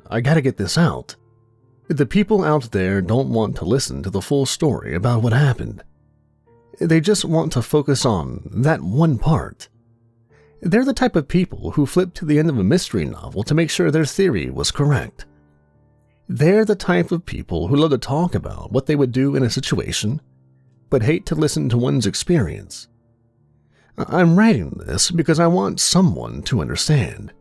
I gotta get this out. The people out there don't want to listen to the full story about what happened. They just want to focus on that one part. They're the type of people who flip to the end of a mystery novel to make sure their theory was correct. They're the type of people who love to talk about what they would do in a situation, but hate to listen to one's experience. I'm writing this because I want someone to understand.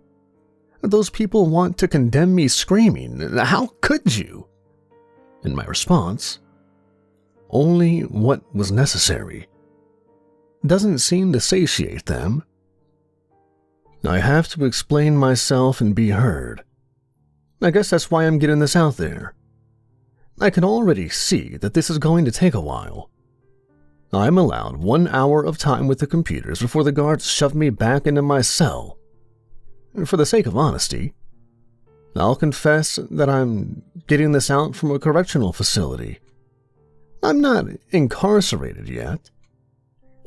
Those people want to condemn me screaming, "How could you?" And my response, only what was necessary, doesn't seem to satiate them. I have to explain myself and be heard. I guess that's why I'm getting this out there. I can already see that this is going to take a while. I'm allowed 1 hour of time with the computers before the guards shove me back into my cell. For the sake of honesty, I'll confess that I'm getting this out from a correctional facility. I'm not incarcerated yet.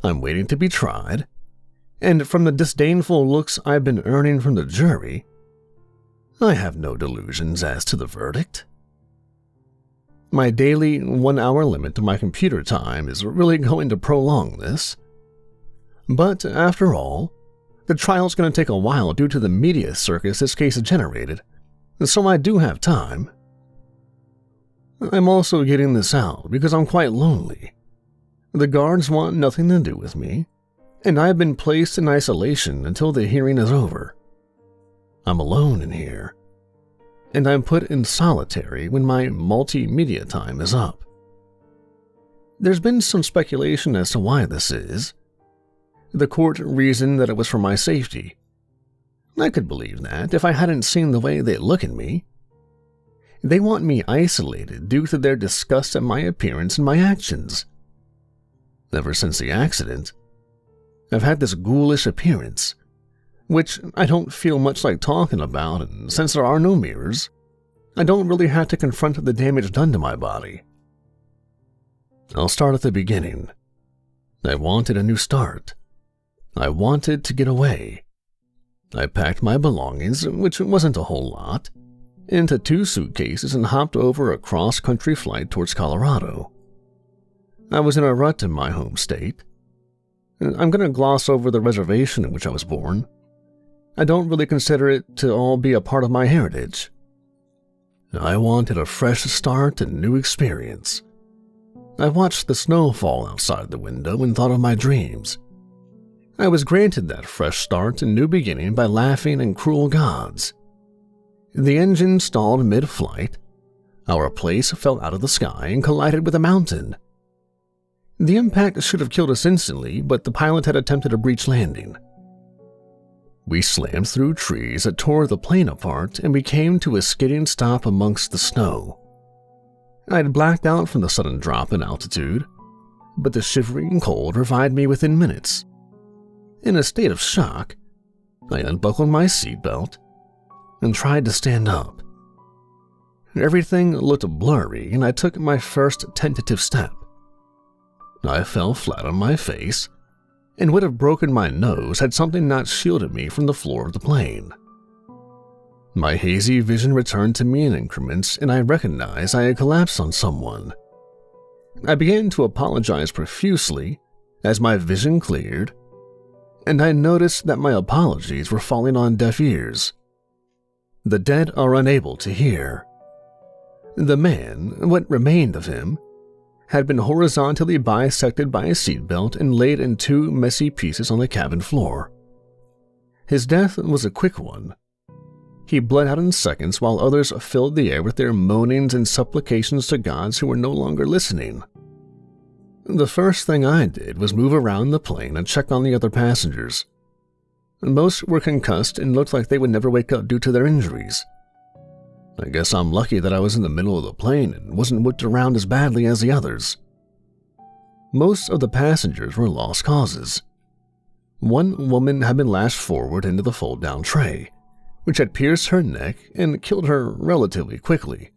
I'm waiting to be tried, and from the disdainful looks I've been earning from the jury, I have no delusions as to the verdict. My daily 1 hour limit to my computer time is really going to prolong this. But after all, the trial's going to take a while due to the media circus this case has generated, so I do have time. I'm also getting this out because I'm quite lonely. The guards want nothing to do with me, and I've been placed in isolation until the hearing is over. I'm alone in here, and I'm put in solitary when my multimedia time is up. There's been some speculation as to why this is. The court reasoned that it was for my safety. I could believe that if I hadn't seen the way they look at me. They want me isolated due to their disgust at my appearance and my actions. Ever since the accident, I've had this ghoulish appearance, which I don't feel much like talking about, and since there are no mirrors, I don't really have to confront the damage done to my body. I'll start at the beginning. I wanted a new start. I wanted to get away. I packed my belongings, which wasn't a whole lot, into 2 suitcases and hopped over a cross-country flight towards Colorado. I was in a rut in my home state. I'm going to gloss over the reservation in which I was born. I don't really consider it to all be a part of my heritage. I wanted a fresh start and new experience. I watched the snow fall outside the window and thought of my dreams. I was granted that fresh start and new beginning by laughing and cruel gods. The engine stalled mid-flight. Our place fell out of the sky and collided with a mountain. The impact should have killed us instantly, but the pilot had attempted a breech landing. We slammed through trees that tore the plane apart, and we came to a skidding stop amongst the snow. I had blacked out from the sudden drop in altitude, but the shivering cold revived me within minutes. In a state of shock, I unbuckled my seatbelt and tried to stand up. Everything looked blurry, and I took my first tentative step. I fell flat on my face and would have broken my nose had something not shielded me from the floor of the plane. My hazy vision returned to me in increments, and I recognized I had collapsed on someone. I began to apologize profusely as my vision cleared, and I noticed that my apologies were falling on deaf ears. The dead are unable to hear. The man, what remained of him, had been horizontally bisected by a seatbelt and laid in 2 messy pieces on the cabin floor. His death was a quick one. He bled out in seconds while others filled the air with their moanings and supplications to gods who were no longer listening. The first thing I did was move around the plane and check on the other passengers. Most were concussed and looked like they would never wake up due to their injuries. I guess I'm lucky that I was in the middle of the plane and wasn't whipped around as badly as the others. Most of the passengers were lost causes. One woman had been lashed forward into the fold-down tray, which had pierced her neck and killed her relatively quickly.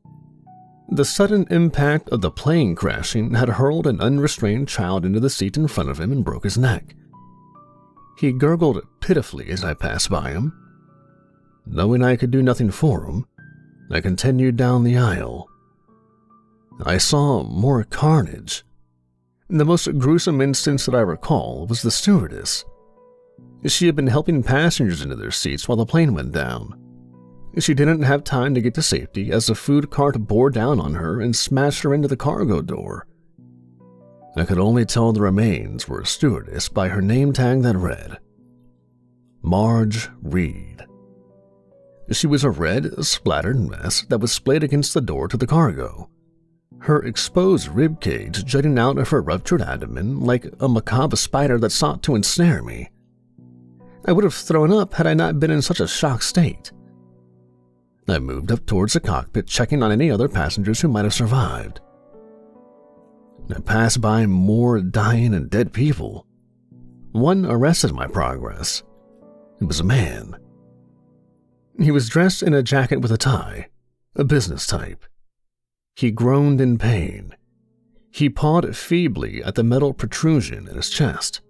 The sudden impact of the plane crashing had hurled an unrestrained child into the seat in front of him and broke his neck. He gurgled pitifully as I passed by him. Knowing I could do nothing for him, I continued down the aisle. I saw more carnage. The most gruesome instance that I recall was the stewardess. She had been helping passengers into their seats while the plane went down. She didn't have time to get to safety as the food cart bore down on her and smashed her into the cargo door. I could only tell the remains were a stewardess by her name tag that read, Marge Reed. She was a red, splattered mess that was splayed against the door to the cargo, her exposed ribcage jutting out of her ruptured abdomen like a macabre spider that sought to ensnare me. I would have thrown up had I not been in such a shocked state. I moved up towards the cockpit, checking on any other passengers who might have survived. I passed by more dying and dead people. One arrested my progress. It was a man. He was dressed in a jacket with a tie, a business type. He groaned in pain. He pawed feebly at the metal protrusion in his chest.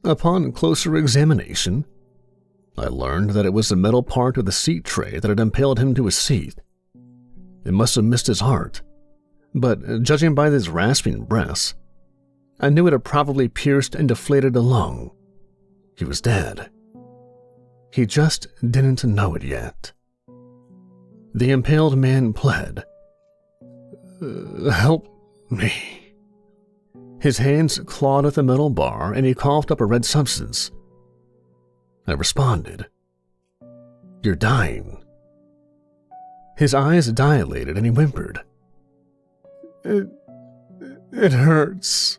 Upon closer examination, I learned that it was the metal part of the seat tray that had impaled him to his seat. It must have missed his heart, but judging by his rasping breaths, I knew it had probably pierced and deflated a lung. He was dead. He just didn't know it yet. The impaled man pled, "Help me." His hands clawed at the metal bar and he coughed up a red substance. I responded, "You're dying." His eyes dilated and he whimpered, It hurts."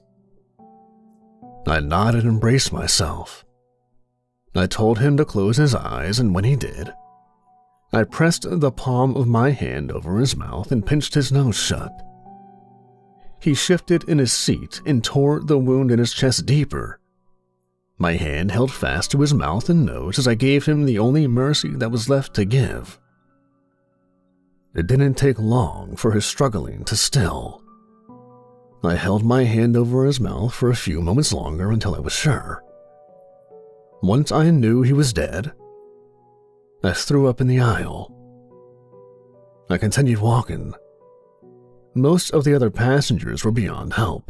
I nodded and braced myself. I told him to close his eyes, and when he did, I pressed the palm of my hand over his mouth and pinched his nose shut. He shifted in his seat and tore the wound in his chest deeper. My hand held fast to his mouth and nose as I gave him the only mercy that was left to give. It didn't take long for his struggling to still. I held my hand over his mouth for a few moments longer until I was sure. Once I knew he was dead, I threw up in the aisle. I continued walking. Most of the other passengers were beyond help,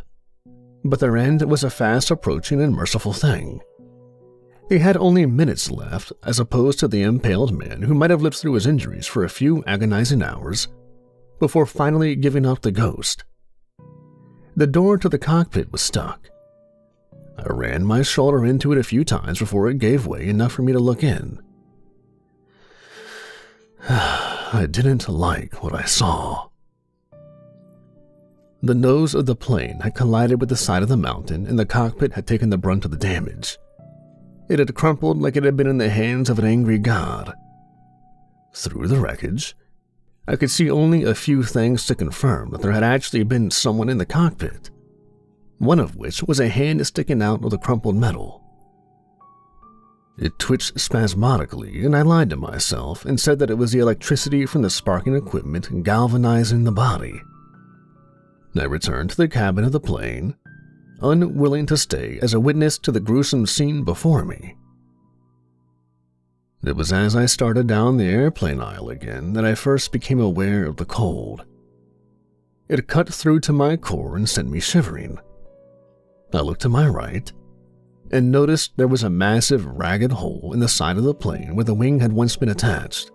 but their end was a fast approaching and merciful thing. They had only minutes left as opposed to the impaled man who might have lived through his injuries for a few agonizing hours before finally giving up the ghost. The door to the cockpit was stuck. I ran my shoulder into it a few times before it gave way enough for me to look in. I didn't like what I saw. The nose of the plane had collided with the side of the mountain and the cockpit had taken the brunt of the damage. It had crumpled like it had been in the hands of an angry god. Through the wreckage, I could see only a few things to confirm that there had actually been someone in the cockpit, one of which was a hand sticking out of the crumpled metal. It twitched spasmodically, and I lied to myself and said that it was the electricity from the sparking equipment galvanizing the body. I returned to the cabin of the plane, unwilling to stay as a witness to the gruesome scene before me. It was as I started down the airplane aisle again that I first became aware of the cold. It cut through to my core and sent me shivering. I looked to my right and noticed there was a massive ragged hole in the side of the plane where the wing had once been attached.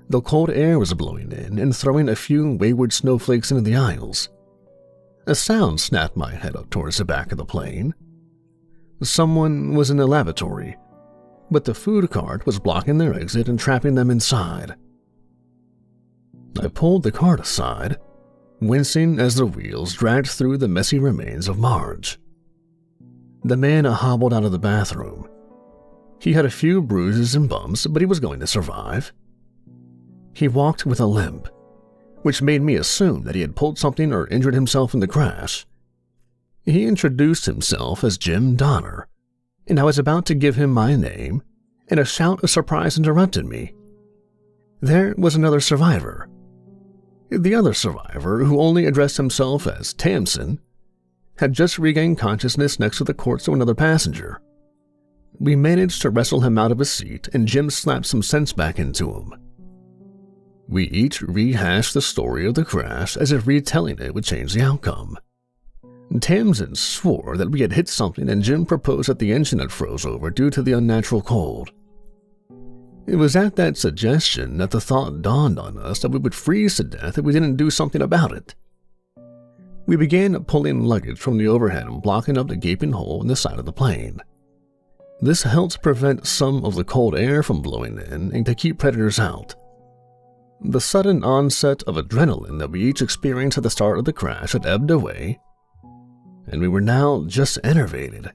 The cold air was blowing in and throwing a few wayward snowflakes into the aisles. A sound snapped my head up towards the back of the plane. Someone was in the lavatory, but the food cart was blocking their exit and trapping them inside. I pulled the cart aside, wincing as the wheels dragged through the messy remains of Marge. The man hobbled out of the bathroom. He had a few bruises and bumps, but he was going to survive. He walked with a limp, which made me assume that he had pulled something or injured himself in the crash. He introduced himself as Jim Donner, and I was about to give him my name, and a shout of surprise interrupted me. There was another survivor. The other survivor, who only addressed himself as Tamsin, had just regained consciousness next to the corpse of another passenger. We managed to wrestle him out of his seat, and Jim slapped some sense back into him. We each rehashed the story of the crash as if retelling it would change the outcome. Tamsin swore that we had hit something and Jim proposed that the engine had froze over due to the unnatural cold. It was at that suggestion that the thought dawned on us that we would freeze to death if we didn't do something about it. We began pulling luggage from the overhead and blocking up the gaping hole in the side of the plane. This helped prevent some of the cold air from blowing in and to keep predators out. The sudden onset of adrenaline that we each experienced at the start of the crash had ebbed away, and we were now just enervated.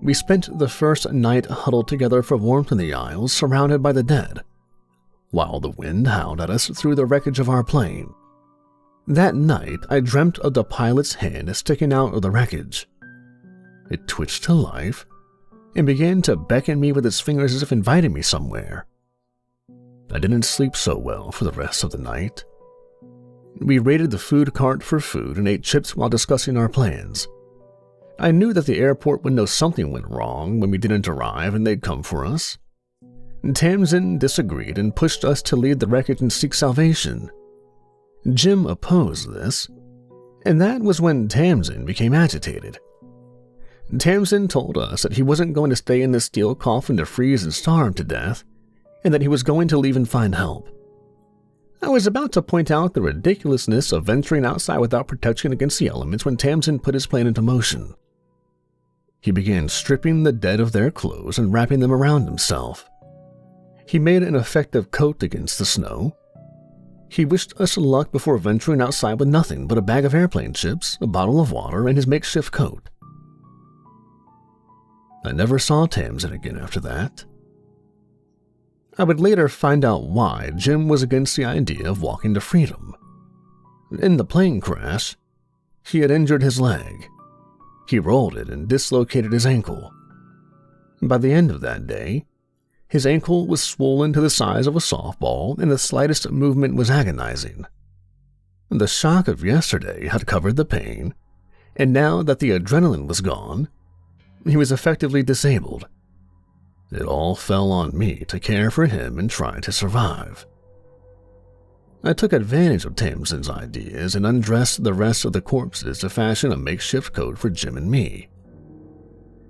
We spent the first night huddled together for warmth in the aisles, surrounded by the dead, while the wind howled at us through the wreckage of our plane. That night, I dreamt of the pilot's hand sticking out of the wreckage. It twitched to life and began to beckon me with its fingers as if inviting me somewhere. I didn't sleep so well for the rest of the night. We raided the food cart for food and ate chips while discussing our plans. I knew that the airport would know something went wrong when we didn't arrive and they'd come for us. Tamsin disagreed and pushed us to leave the wreckage and seek salvation. Jim opposed this, and that was when Tamsin became agitated. Tamsin told us that he wasn't going to stay in the steel coffin to freeze and starve to death, and that he was going to leave and find help. I was about to point out the ridiculousness of venturing outside without protection against the elements when Tamsin put his plan into motion. He began stripping the dead of their clothes and wrapping them around himself. He made an effective coat against the snow. He wished us luck before venturing outside with nothing but a bag of airplane chips, a bottle of water, and his makeshift coat. I never saw Tamsin again after that. I would later find out why Jim was against the idea of walking to freedom. In the plane crash, he had injured his leg. He rolled it and dislocated his ankle. By the end of that day, his ankle was swollen to the size of a softball and the slightest movement was agonizing. The shock of yesterday had covered the pain, and now that the adrenaline was gone, he was effectively disabled. It all fell on me to care for him and try to survive. I took advantage of Tamsin's ideas and undressed the rest of the corpses to fashion a makeshift coat for Jim and me.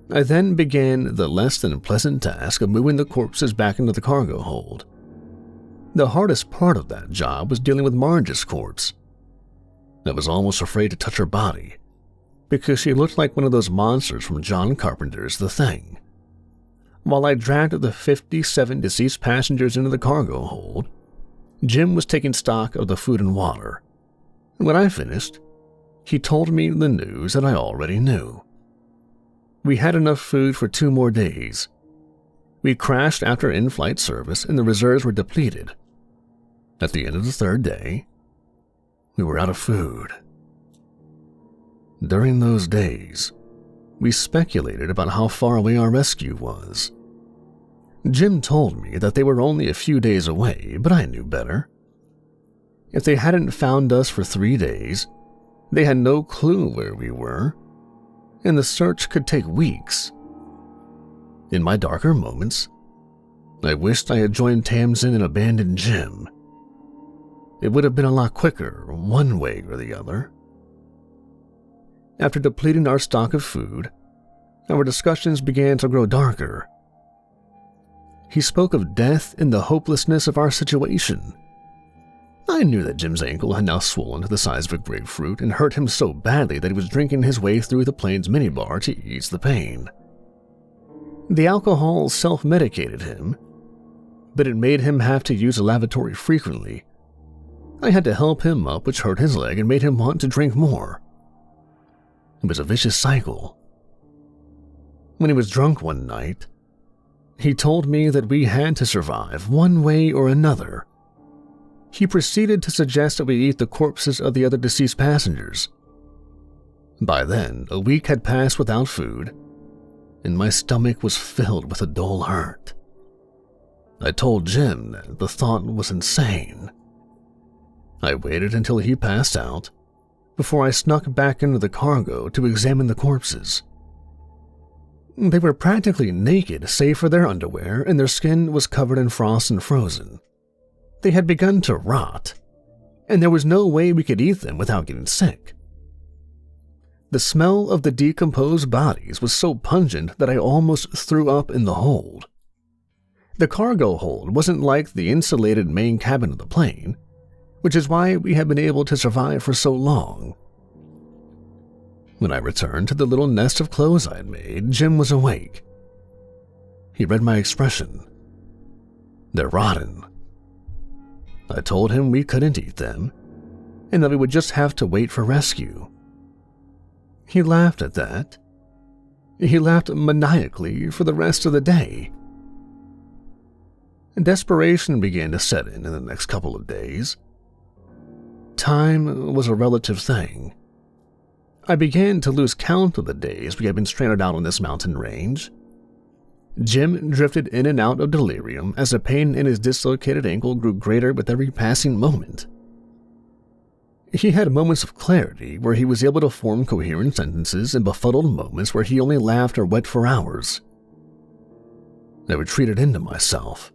I then began the less than pleasant task of moving the corpses back into the cargo hold. The hardest part of that job was dealing with Marge's corpse. I was almost afraid to touch her body, because she looked like one of those monsters from John Carpenter's The Thing. While I dragged the 57 deceased passengers into the cargo hold, Jim was taking stock of the food and water. When I finished, he told me the news that I already knew. We had enough food for 2 more days. We crashed after in-flight service and the reserves were depleted. At the end of the 3rd day, we were out of food. During those days, we speculated about how far away our rescue was. Jim told me that they were only a few days away, but I knew better. If they hadn't found us for 3 days, they had no clue where we were, and the search could take weeks. In my darker moments, I wished I had joined Tamsin and abandoned Jim. It would have been a lot quicker, one way or the other. After depleting our stock of food, our discussions began to grow darker. He spoke of death and the hopelessness of our situation. I knew that Jim's ankle had now swollen to the size of a grapefruit and hurt him so badly that he was drinking his way through the plane's minibar to ease the pain. The alcohol self-medicated him, but it made him have to use a lavatory frequently. I had to help him up, which hurt his leg and made him want to drink more. It was a vicious cycle. When he was drunk one night, he told me that we had to survive one way or another. He proceeded to suggest that we eat the corpses of the other deceased passengers. By then, a week had passed without food, and my stomach was filled with a dull hurt. I told Jim that the thought was insane. I waited until he passed out before I snuck back into the cargo to examine the corpses. They were practically naked save for their underwear, and their skin was covered in frost and frozen. They had begun to rot, and there was no way we could eat them without getting sick. The smell of the decomposed bodies was so pungent that I almost threw up in the hold. The cargo hold wasn't like the insulated main cabin of the plane, which is why we had been able to survive for so long. When I returned to the little nest of clothes I had made, Jim was awake. He read my expression. They're rotten. I told him we couldn't eat them, and that we would just have to wait for rescue. He laughed at that. He laughed maniacally for the rest of the day. Desperation began to set in the next couple of days. Time was a relative thing. I began to lose count of the days we had been stranded out on this mountain range. Jim drifted in and out of delirium as the pain in his dislocated ankle grew greater with every passing moment. He had moments of clarity where he was able to form coherent sentences and befuddled moments where he only laughed or wept for hours. I retreated into myself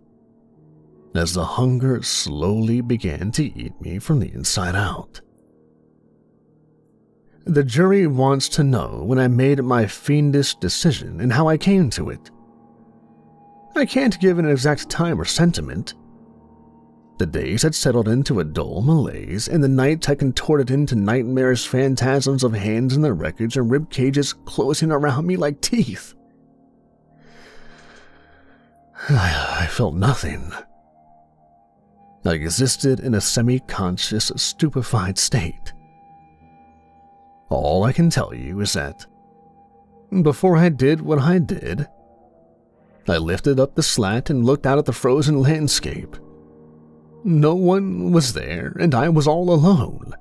as the hunger slowly began to eat me from the inside out. The jury wants to know when I made my fiendish decision and how I came to it. I can't give an exact time or sentiment. The days had settled into a dull malaise, and the nights had contorted into nightmarish phantasms of hands in the wreckage and rib cages closing around me like teeth. I felt nothing. I existed in a semi-conscious, stupefied state. All I can tell you is that, before I did what I did, I lifted up the slat and looked out at the frozen landscape. No one was there, and I was all alone.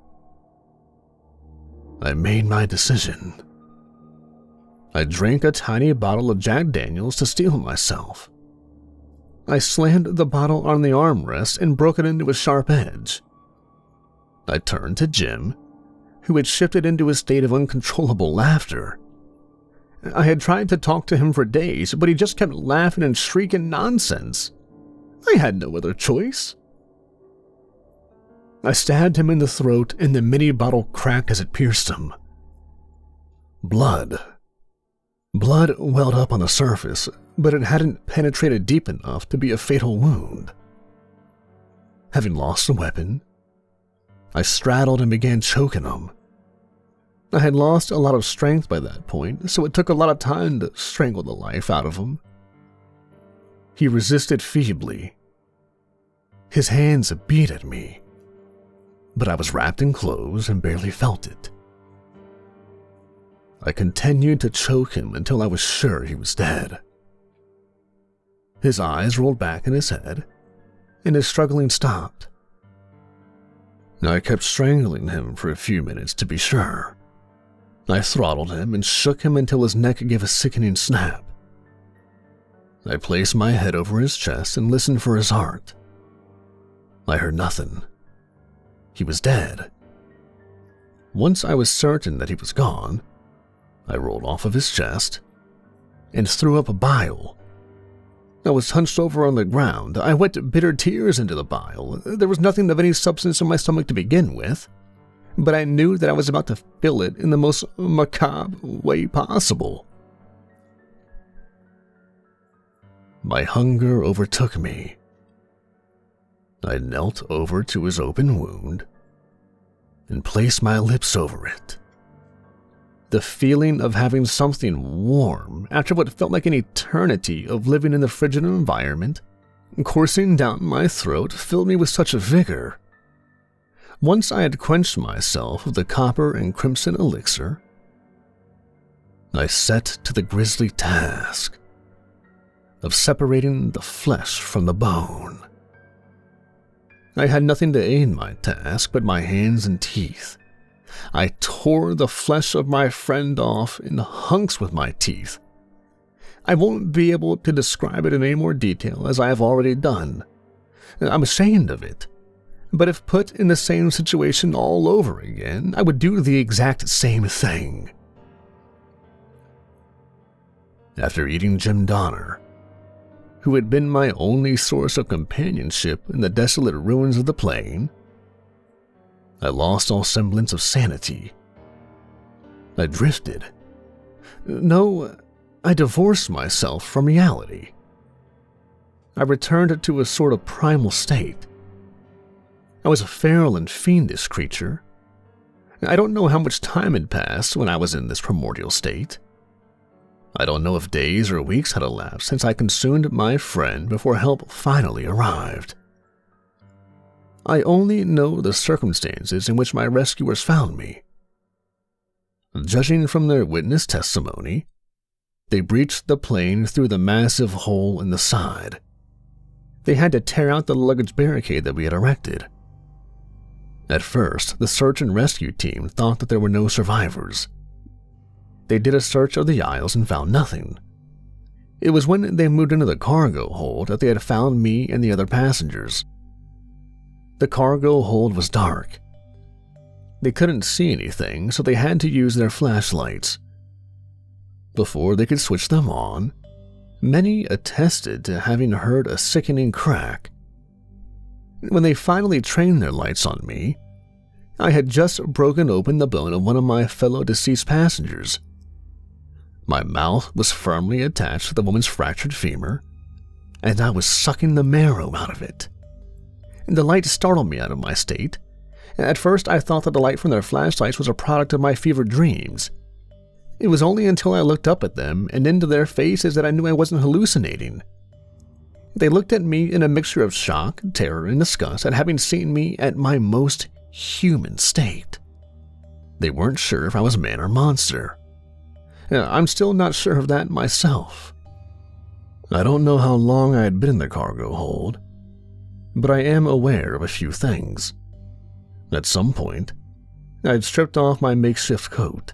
I made my decision. I drank a tiny bottle of Jack Daniels to steel myself. I slammed the bottle on the armrest and broke it into a sharp edge. I turned to Jim, who had shifted into a state of uncontrollable laughter. I had tried to talk to him for days, but he just kept laughing and shrieking nonsense. I had no other choice. I stabbed him in the throat, and the mini bottle cracked as it pierced him. Blood. Blood welled up on the surface, but it hadn't penetrated deep enough to be a fatal wound. Having lost the weapon, I straddled and began choking him. I had lost a lot of strength by that point, so it took a lot of time to strangle the life out of him. He resisted feebly. His hands beat at me, but I was wrapped in clothes and barely felt it. I continued to choke him until I was sure he was dead. His eyes rolled back in his head, and his struggling stopped. I kept strangling him for a few minutes to be sure. I throttled him and shook him until his neck gave a sickening snap. I placed my head over his chest and listened for his heart. I heard nothing. He was dead. Once I was certain that he was gone, I rolled off of his chest and threw up a bile. I was hunched over on the ground. I wet bitter tears into the bile. There was nothing of any substance in my stomach to begin with, but I knew that I was about to fill it in the most macabre way possible. My hunger overtook me. I knelt over to his open wound and placed my lips over it. The feeling of having something warm after what felt like an eternity of living in the frigid environment coursing down my throat filled me with such a vigor. Once I had quenched myself with the copper and crimson elixir, I set to the grisly task of separating the flesh from the bone. I had nothing to aid my task but my hands and teeth. I tore the flesh of my friend off in hunks with my teeth. I won't be able to describe it in any more detail as I have already done. I'm ashamed of it, but if put in the same situation all over again, I would do the exact same thing. After eating Jim Donner, who had been my only source of companionship in the desolate ruins of the plane, I lost all semblance of sanity. I drifted. No, I divorced myself from reality. I returned to a sort of primal state. I was a feral and fiendish creature. I don't know how much time had passed when I was in this primordial state. I don't know if days or weeks had elapsed since I consumed my friend before help finally arrived. I only know the circumstances in which my rescuers found me. Judging from their witness testimony, they breached the plane through the massive hole in the side. They had to tear out the luggage barricade that we had erected. At first, the search and rescue team thought that there were no survivors. They did a search of the aisles and found nothing. It was when they moved into the cargo hold that they had found me and the other passengers. The cargo hold was dark. They couldn't see anything, so they had to use their flashlights. Before they could switch them on, many attested to having heard a sickening crack. When they finally trained their lights on me, I had just broken open the bone of one of my fellow deceased passengers. My mouth was firmly attached to the woman's fractured femur, and I was sucking the marrow out of it. The light startled me out of my state. At first, I thought that the light from their flashlights was a product of my fevered dreams. It was only until I looked up at them and into their faces that I knew I wasn't hallucinating. They looked at me in a mixture of shock, terror, and disgust at having seen me at my most human state. They weren't sure if I was man or monster. I'm still not sure of that myself. I don't know how long I had been in the cargo hold, but I am aware of a few things. At some point, I had stripped off my makeshift coat.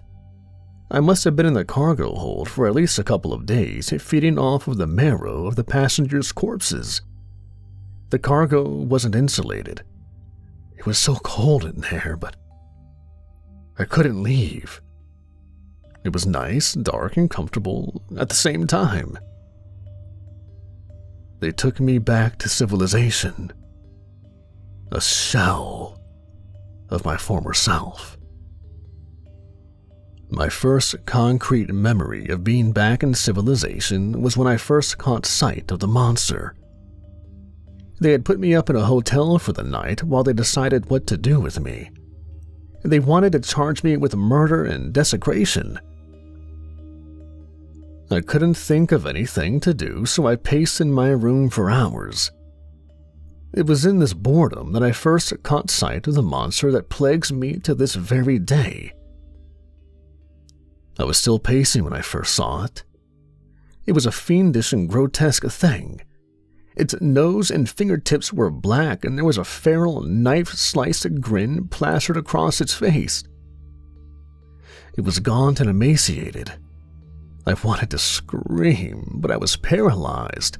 I must have been in the cargo hold for at least a couple of days, feeding off of the marrow of the passengers' corpses. The cargo wasn't insulated. It was so cold in there, but I couldn't leave. It was nice, dark, and comfortable at the same time. They took me back to civilization, a shell of my former self. My first concrete memory of being back in civilization was when I first caught sight of the monster. They had put me up in a hotel for the night while they decided what to do with me. They wanted to charge me with murder and desecration. I couldn't think of anything to do, so I paced in my room for hours. It was in this boredom that I first caught sight of the monster that plagues me to this very day. I was still pacing when I first saw it. It was a fiendish and grotesque thing. Its nose and fingertips were black, and there was a feral, knife-sliced grin plastered across its face. It was gaunt and emaciated. I wanted to scream, but I was paralyzed.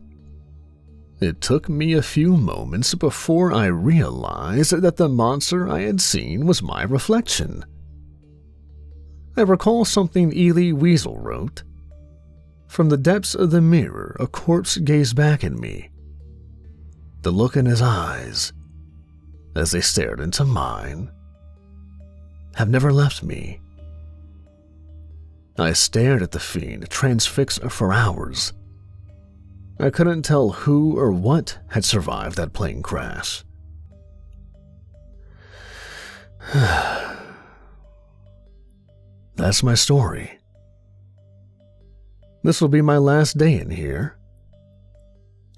It took me a few moments before I realized that the monster I had seen was my reflection. I recall something Elie Wiesel wrote. From the depths of the mirror, a corpse gazed back at me. The look in his eyes, as they stared into mine, have never left me. I stared at the fiend, transfixed for hours. I couldn't tell who or what had survived that plane crash. That's my story. This will be my last day in here.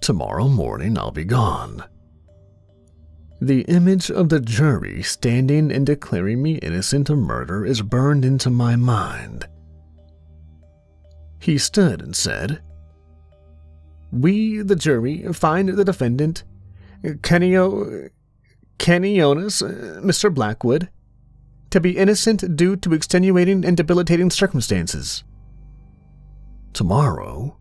Tomorrow morning I'll be gone. The image of the jury standing and declaring me innocent of murder is burned into my mind. He stood and said, "We, the jury, find the defendant, Kenionis, Mr. Blackwood, to be innocent due to extenuating and debilitating circumstances. Tomorrow,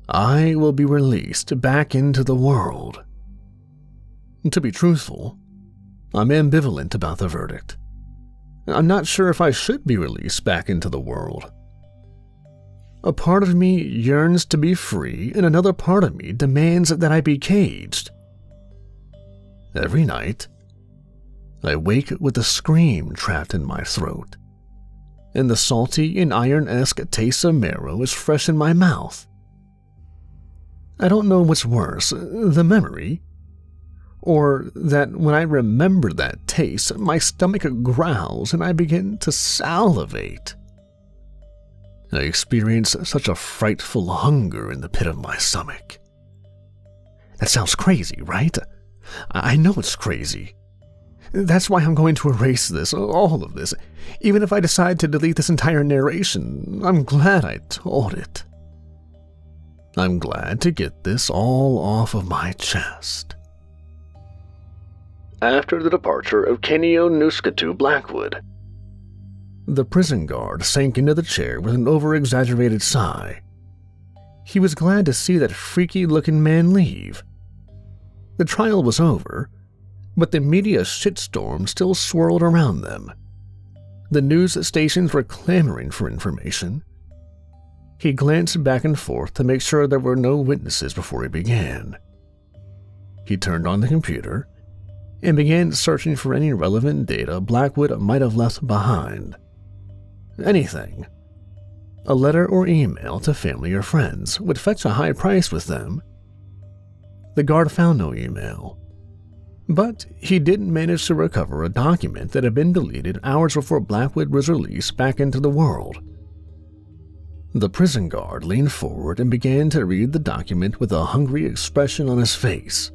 I will be released back into the world." To be truthful, I'm ambivalent about the verdict. I'm not sure if I should be released back into the world. A part of me yearns to be free, and another part of me demands that I be caged. Every night, I wake with a scream trapped in my throat, and the salty and iron-esque taste of marrow is fresh in my mouth. I don't know what's worse, the memory, or that when I remember that taste, my stomach growls and I begin to salivate. I experience such a frightful hunger in the pit of my stomach. That sounds crazy, right? I know it's crazy. That's why I'm going to erase this, all of this. Even if I decide to delete this entire narration, I'm glad I told it. I'm glad to get this all off of my chest. After the departure of Kenio Nuskatu Blackwood, the prison guard sank into the chair with an over-exaggerated sigh. He was glad to see that freaky-looking man leave. The trial was over, but the media shitstorm still swirled around them. The news stations were clamoring for information. He glanced back and forth to make sure there were no witnesses before he began. He turned on the computer and began searching for any relevant data Blackwood might have left behind. Anything. A letter or email to family or friends would fetch a high price with them. The guard found no email, but he didn't manage to recover a document that had been deleted hours before Blackwood was released back into the world. The prison guard leaned forward and began to read the document with a hungry expression on his face.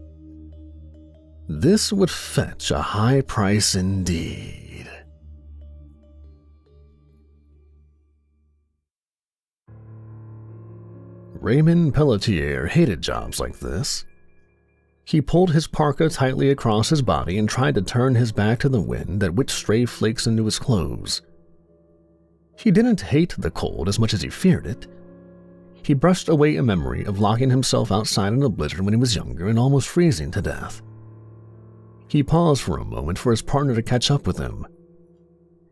This would fetch a high price indeed. Raymond Pelletier hated jobs like this. He pulled his parka tightly across his body and tried to turn his back to the wind that whipped stray flakes into his clothes. He didn't hate the cold as much as he feared it. He brushed away a memory of locking himself outside in a blizzard when he was younger and almost freezing to death. He paused for a moment for his partner to catch up with him.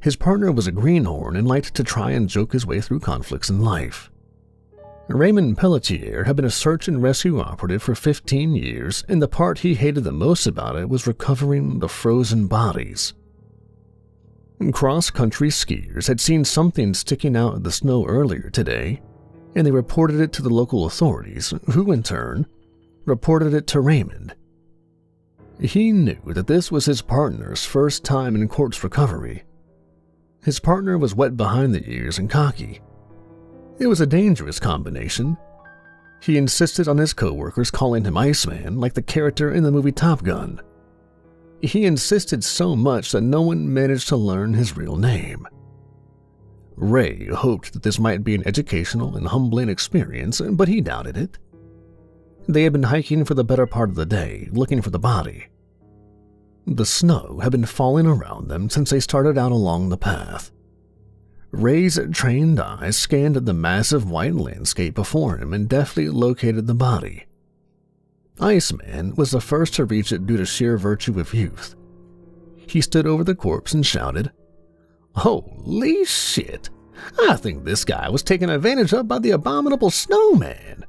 His partner was a greenhorn and liked to try and joke his way through conflicts in life. Raymond Pelletier had been a search and rescue operative for 15 years, and the part he hated the most about it was recovering the frozen bodies. Cross-country skiers had seen something sticking out of the snow earlier today, and they reported it to the local authorities, who in turn reported it to Raymond. He knew that this was his partner's first time in corpse recovery. His partner was wet behind the ears and cocky. It was a dangerous combination. He insisted on his co-workers calling him Iceman like the character in the movie Top Gun. He insisted so much that no one managed to learn his real name. Ray hoped that this might be an educational and humbling experience, but he doubted it. They had been hiking for the better part of the day, looking for the body. The snow had been falling around them since they started out along the path. Ray's trained eyes scanned the massive white landscape before him and deftly located the body. Iceman was the first to reach it due to sheer virtue of youth. He stood over the corpse and shouted, "Holy shit! I think this guy was taken advantage of by the abominable snowman."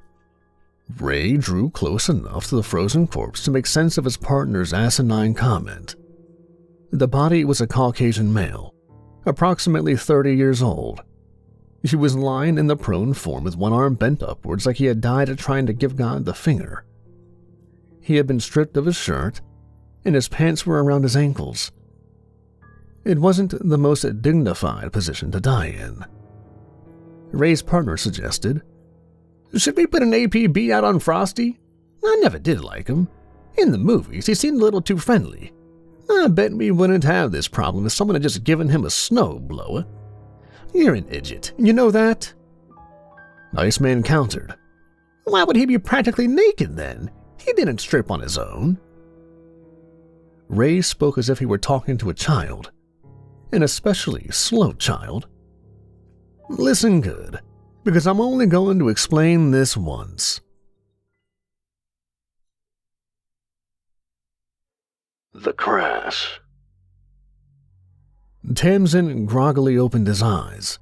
Ray drew close enough to the frozen corpse to make sense of his partner's asinine comment. The body was a Caucasian male, approximately 30 years old. He was lying in the prone form with one arm bent upwards like he had died trying to give God the finger. He had been stripped of his shirt, and his pants were around his ankles. It wasn't the most dignified position to die in. Ray's partner suggested, "Should we put an APB out on Frosty? I never did like him. In the movies, he seemed a little too friendly. I bet we wouldn't have this problem if someone had just given him a snowblower. You're an idiot, you know that?" Iceman countered, "Why would he be practically naked then? He didn't strip on his own." Ray spoke as if he were talking to a child, an especially slow child. "Listen good, because I'm only going to explain this once." The crash. Tamsin groggily opened his eyes.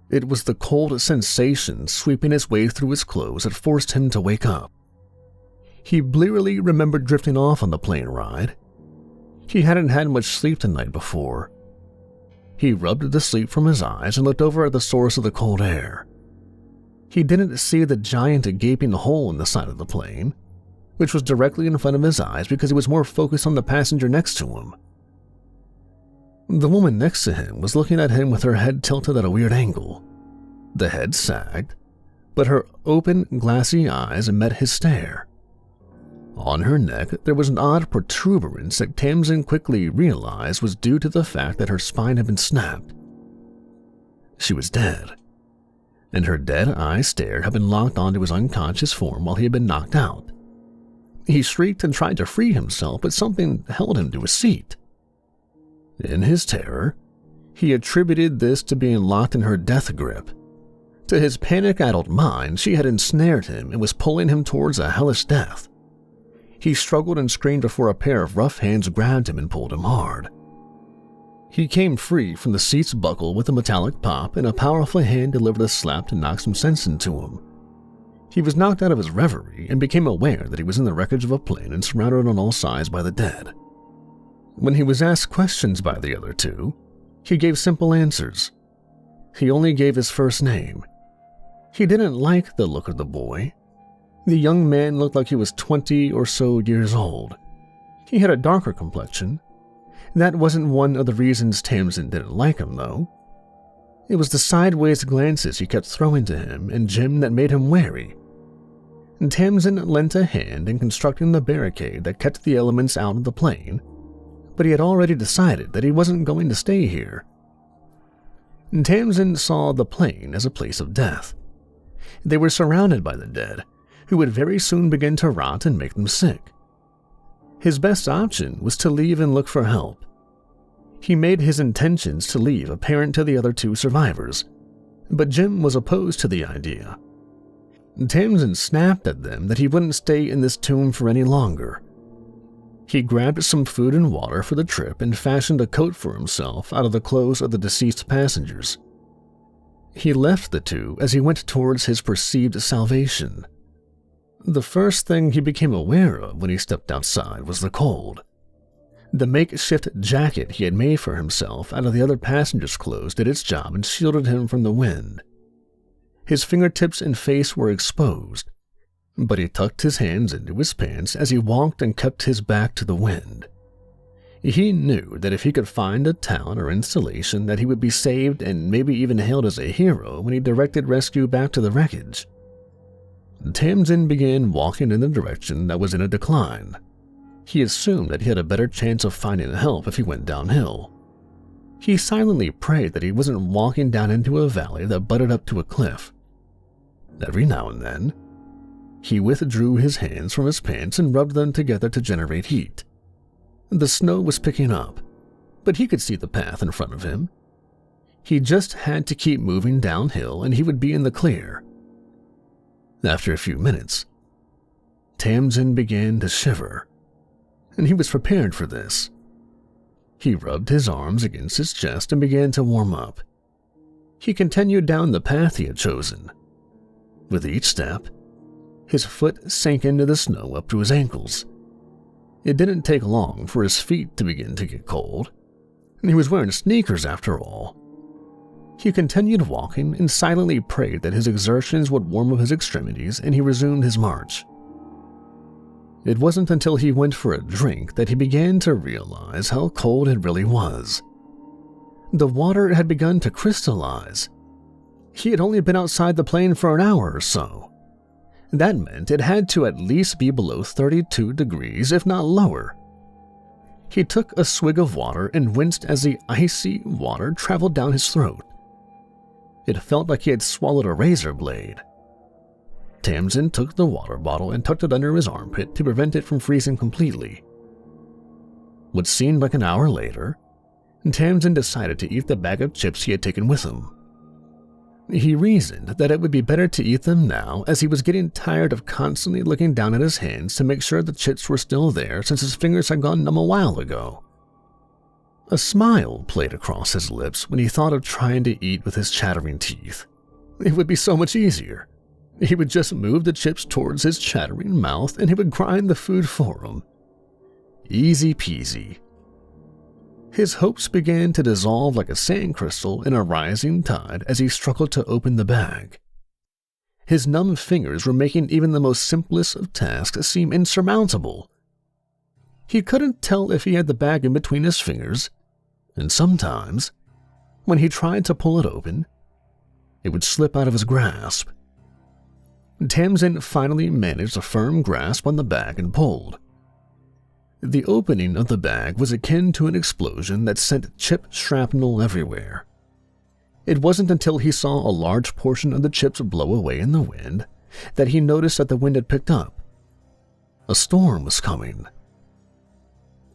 It was the cold sensation sweeping its way through his clothes that forced him to wake up. He blearily remembered drifting off on the plane ride. He hadn't had much sleep the night before. He rubbed the sleep from his eyes and looked over at the source of the cold air. He didn't see the giant gaping hole in the side of the plane, which was directly in front of his eyes because he was more focused on the passenger next to him. The woman next to him was looking at him with her head tilted at a weird angle. The head sagged, but her open, glassy eyes met his stare. On her neck, there was an odd protuberance that Tamsin quickly realized was due to the fact that her spine had been snapped. She was dead, and her dead eye stare had been locked onto his unconscious form while he had been knocked out. He shrieked and tried to free himself, but something held him to his seat. In his terror, he attributed this to being locked in her death grip. To his panic-addled mind, she had ensnared him and was pulling him towards a hellish death. He struggled and screamed before a pair of rough hands grabbed him and pulled him hard. He came free from the seat's buckle with a metallic pop, and a powerful hand delivered a slap to knock some sense into him. He was knocked out of his reverie and became aware that he was in the wreckage of a plane and surrounded on all sides by the dead. When he was asked questions by the other two, he gave simple answers. He only gave his first name. He didn't like the look of the boy. The young man looked like he was 20 or so years old. He had a darker complexion. That wasn't one of the reasons Tamsin didn't like him, though. It was the sideways glances he kept throwing to him and Jim that made him wary. And Tamsin lent a hand in constructing the barricade that kept the elements out of the plane, but he had already decided that he wasn't going to stay here. And Tamsin saw the plane as a place of death. They were surrounded by the dead, who would very soon begin to rot and make them sick. His best option was to leave and look for help. He made his intentions to leave apparent to the other two survivors, but Jim was opposed to the idea. Tamsin snapped at them that he wouldn't stay in this tomb for any longer. He grabbed some food and water for the trip and fashioned a coat for himself out of the clothes of the deceased passengers. He left the two as he went towards his perceived salvation. The first thing he became aware of when he stepped outside was the cold. The makeshift jacket he had made for himself out of the other passengers' clothes did its job and shielded him from the wind. His fingertips and face were exposed, but he tucked his hands into his pants as he walked and kept his back to the wind. He knew that if he could find a town or installation that he would be saved and maybe even hailed as a hero when he directed rescue back to the wreckage. Tamsin began walking in the direction that was in a decline. He assumed that he had a better chance of finding help if he went downhill. He silently prayed that he wasn't walking down into a valley that butted up to a cliff. Every now and then, he withdrew his hands from his pants and rubbed them together to generate heat. The snow was picking up, but he could see the path in front of him. He just had to keep moving downhill and he would be in the clear. After a few minutes, Tamsin began to shiver, and he was prepared for this. He rubbed his arms against his chest and began to warm up. He continued down the path he had chosen. With each step, his foot sank into the snow up to his ankles. It didn't take long for his feet to begin to get cold, and he was wearing sneakers after all. He continued walking and silently prayed that his exertions would warm up his extremities, and he resumed his march. It wasn't until he went for a drink that he began to realize how cold it really was. The water had begun to crystallize. He had only been outside the plane for an hour or so. That meant it had to at least be below 32 degrees, if not lower. He took a swig of water and winced as the icy water traveled down his throat. It felt like he had swallowed a razor blade. Tamsin took the water bottle and tucked it under his armpit to prevent it from freezing completely. What seemed like an hour later, Tamsin decided to eat the bag of chips he had taken with him. He reasoned that it would be better to eat them now, as he was getting tired of constantly looking down at his hands to make sure the chips were still there since his fingers had gone numb a while ago. A smile played across his lips when he thought of trying to eat with his chattering teeth. It would be so much easier. He would just move the chips towards his chattering mouth and he would grind the food for him. Easy peasy. His hopes began to dissolve like a sand crystal in a rising tide as he struggled to open the bag. His numb fingers were making even the most simplest of tasks seem insurmountable. He couldn't tell if he had the bag in between his fingers, and sometimes, when he tried to pull it open, it would slip out of his grasp. Tamsin finally managed a firm grasp on the bag and pulled. The opening of the bag was akin to an explosion that sent chip shrapnel everywhere. It wasn't until he saw a large portion of the chips blow away in the wind that he noticed that the wind had picked up. A storm was coming.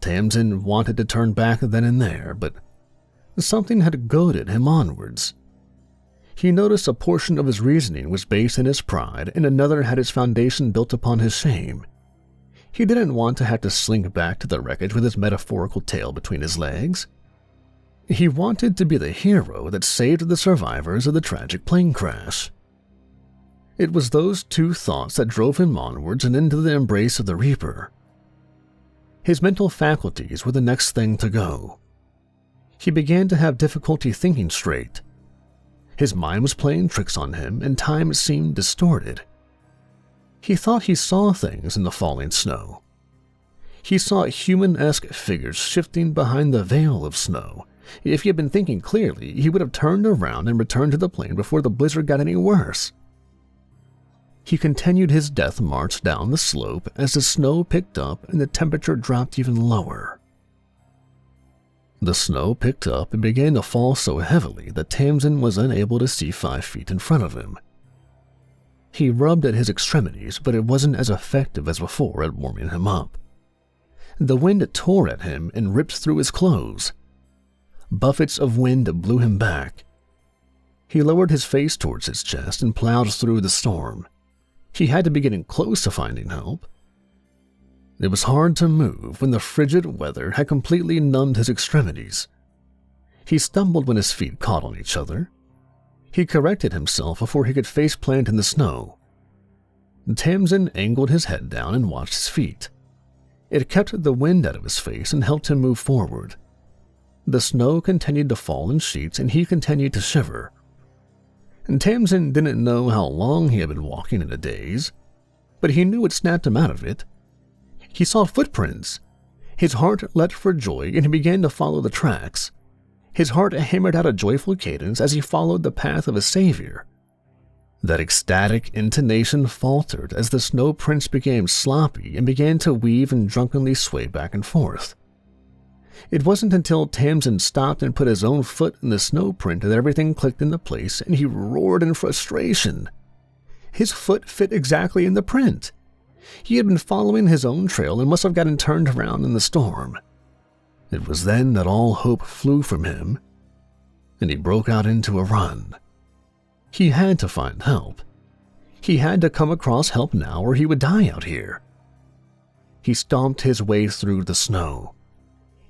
Tamsin wanted to turn back then and there, but something had goaded him onwards. He noticed a portion of his reasoning was based in his pride and another had its foundation built upon his shame. He didn't want to have to slink back to the wreckage with his metaphorical tail between his legs. He wanted to be the hero that saved the survivors of the tragic plane crash. It was those two thoughts that drove him onwards and into the embrace of the Reaper. His mental faculties were the next thing to go. He began to have difficulty thinking straight. His mind was playing tricks on him and time seemed distorted. He thought he saw things in the falling snow. He saw human-esque figures shifting behind the veil of snow. If he had been thinking clearly, he would have turned around and returned to the plane before the blizzard got any worse. He continued his death march down the slope as the snow picked up and the temperature dropped even lower. The snow picked up and began to fall so heavily that Tamsin was unable to see 5 feet in front of him. He rubbed at his extremities, but it wasn't as effective as before at warming him up. The wind tore at him and ripped through his clothes. Buffets of wind blew him back. He lowered his face towards his chest and plowed through the storm. He had to be getting close to finding help. It was hard to move when the frigid weather had completely numbed his extremities. He stumbled when his feet caught on each other. He corrected himself before he could face plant in the snow. Tamsin angled his head down and watched his feet. It kept the wind out of his face and helped him move forward. The snow continued to fall in sheets and he continued to shiver. And Tamsin didn't know how long he had been walking in a daze, but he knew it snapped him out of it. He saw footprints. His heart leapt for joy and he began to follow the tracks. His heart hammered out a joyful cadence as he followed the path of his savior. That ecstatic intonation faltered as the snow prints became sloppy and began to weave and drunkenly sway back and forth. It wasn't until Tamsin stopped and put his own foot in the snow print that everything clicked into place and he roared in frustration. His foot fit exactly in the print. He had been following his own trail and must have gotten turned around in the storm. It was then that all hope flew from him, and he broke out into a run. He had to find help. He had to come across help now or he would die out here. He stomped his way through the snow.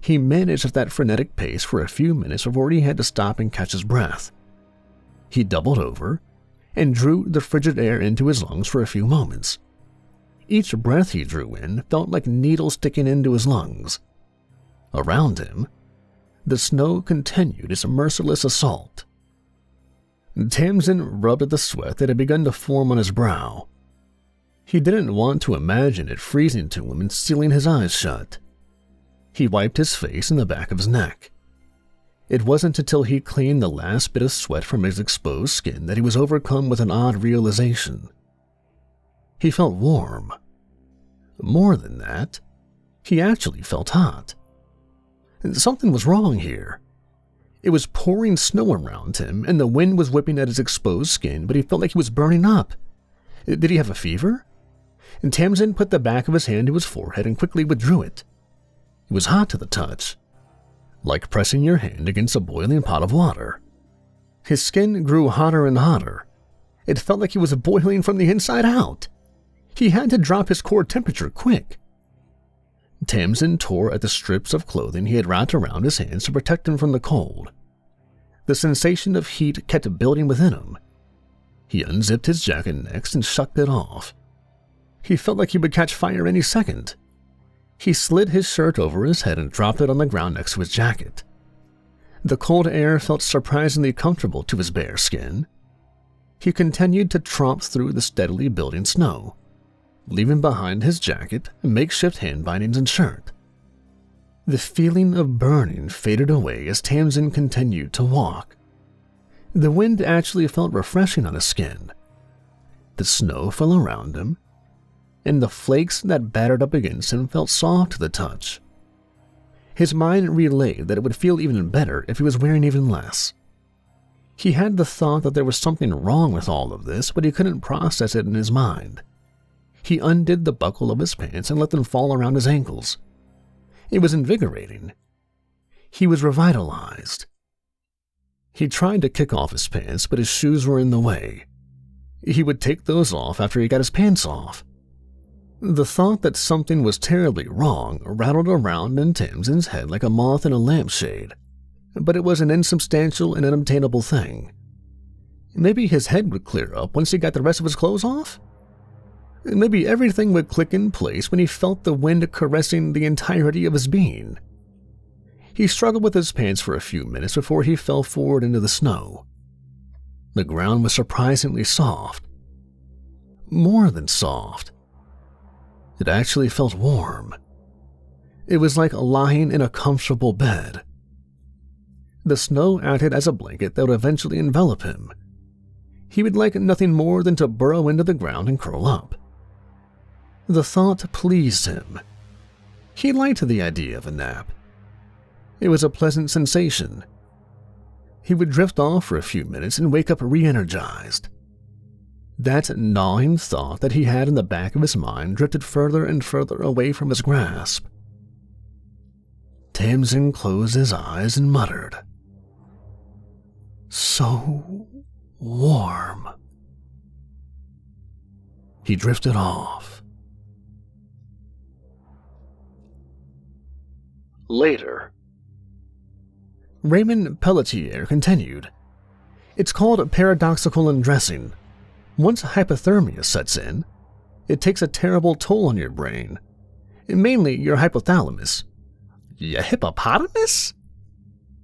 He managed at that frenetic pace for a few minutes before he had to stop and catch his breath. He doubled over and drew the frigid air into his lungs for a few moments. Each breath he drew in felt like needles sticking into his lungs. Around him, the snow continued its merciless assault. Tamsin rubbed at the sweat that had begun to form on his brow. He didn't want to imagine it freezing to him and sealing his eyes shut. He wiped his face and the back of his neck. It wasn't until he cleaned the last bit of sweat from his exposed skin that he was overcome with an odd realization. He felt warm. More than that, he actually felt hot. Something was wrong here. It was pouring snow around him, and the wind was whipping at his exposed skin, but he felt like he was burning up. Did he have a fever? And Tamsin put the back of his hand to his forehead and quickly withdrew it. It was hot to the touch, like pressing your hand against a boiling pot of water. His skin grew hotter and hotter. It felt like he was boiling from the inside out. He had to drop his core temperature quick. Tamsin tore at the strips of clothing he had wrapped around his hands to protect him from the cold. The sensation of heat kept building within him. He unzipped his jacket next and shucked it off. He felt like he would catch fire any second. He slid his shirt over his head and dropped it on the ground next to his jacket. The cold air felt surprisingly comfortable to his bare skin. He continued to tromp through the steadily building snow, leaving behind his jacket, makeshift hand bindings, and shirt. The feeling of burning faded away as Tamsin continued to walk. The wind actually felt refreshing on his skin. The snow fell around him, and the flakes that battered up against him felt soft to the touch. His mind relayed that it would feel even better if he was wearing even less. He had the thought that there was something wrong with all of this, but he couldn't process it in his mind. He undid the buckle of his pants and let them fall around his ankles. It was invigorating. He was revitalized. He tried to kick off his pants, but his shoes were in the way. He would take those off after he got his pants off. The thought that something was terribly wrong rattled around in Tamsin's head like a moth in a lampshade, but it was an insubstantial and unobtainable thing. Maybe his head would clear up once he got the rest of his clothes off? Maybe everything would click in place when he felt the wind caressing the entirety of his being. He struggled with his pants for a few minutes before he fell forward into the snow. The ground was surprisingly soft. More than soft. It actually felt warm. It was like lying in a comfortable bed. The snow acted as a blanket that would eventually envelop him. He would like nothing more than to burrow into the ground and curl up. The thought pleased him. He liked the idea of a nap. It was a pleasant sensation. He would drift off for a few minutes and wake up re-energized. That gnawing thought that he had in the back of his mind drifted further and further away from his grasp. Tamsin closed his eyes and muttered, "So warm." He drifted off. Later, Raymond Pelletier continued. It's called paradoxical undressing. Once hypothermia sets in, it takes a terrible toll on your brain, mainly your hypothalamus. Ya hippopotamus?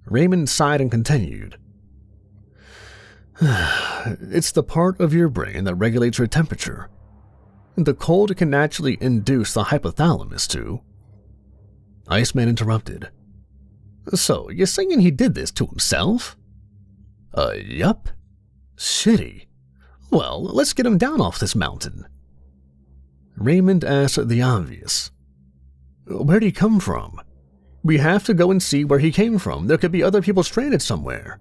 Raymond sighed and continued. It's the part of your brain that regulates your temperature. The cold can actually induce the hypothalamus too. Iceman interrupted. So, you're saying he did this to himself? Yup. Shitty. Well, let's get him down off this mountain. Raymond asked the obvious. Where'd he come from? We have to go and see where he came from. There could be other people stranded somewhere.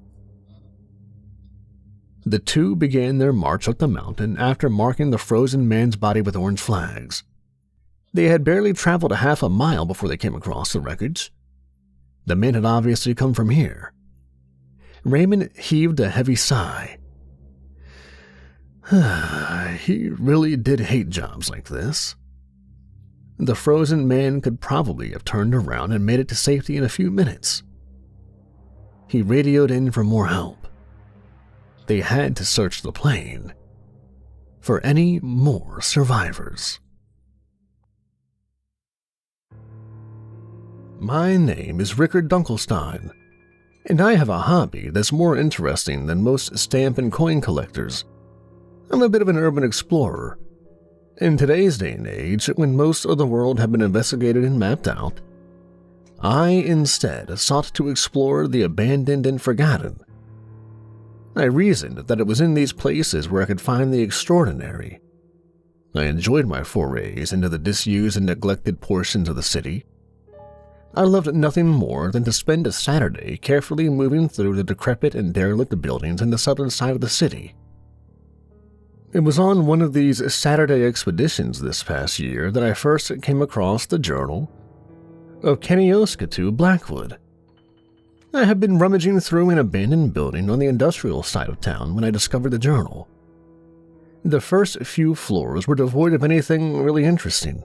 The two began their march up the mountain after marking the frozen man's body with orange flags. They had barely traveled a half a mile before they came across the wreckage. The man had obviously come from here. Raymond heaved a heavy sigh. He really did hate jobs like this. The frozen man could probably have turned around and made it to safety in a few minutes. He radioed in for more help. They had to search the plane for any more survivors. My name is Rickard Dunkelstein, and I have a hobby that's more interesting than most stamp and coin collectors. I'm a bit of an urban explorer. In today's day and age, when most of the world have been investigated and mapped out, I instead sought to explore the abandoned and forgotten. I reasoned that it was in these places where I could find the extraordinary. I enjoyed my forays into the disused and neglected portions of the city. I loved nothing more than to spend a Saturday carefully moving through the decrepit and derelict buildings in the southern side of the city. It was on one of these Saturday expeditions this past year that I first came across the journal of Kenioskatu Blackwood. I had been rummaging through an abandoned building on the industrial side of town when I discovered the journal. The first few floors were devoid of anything really interesting.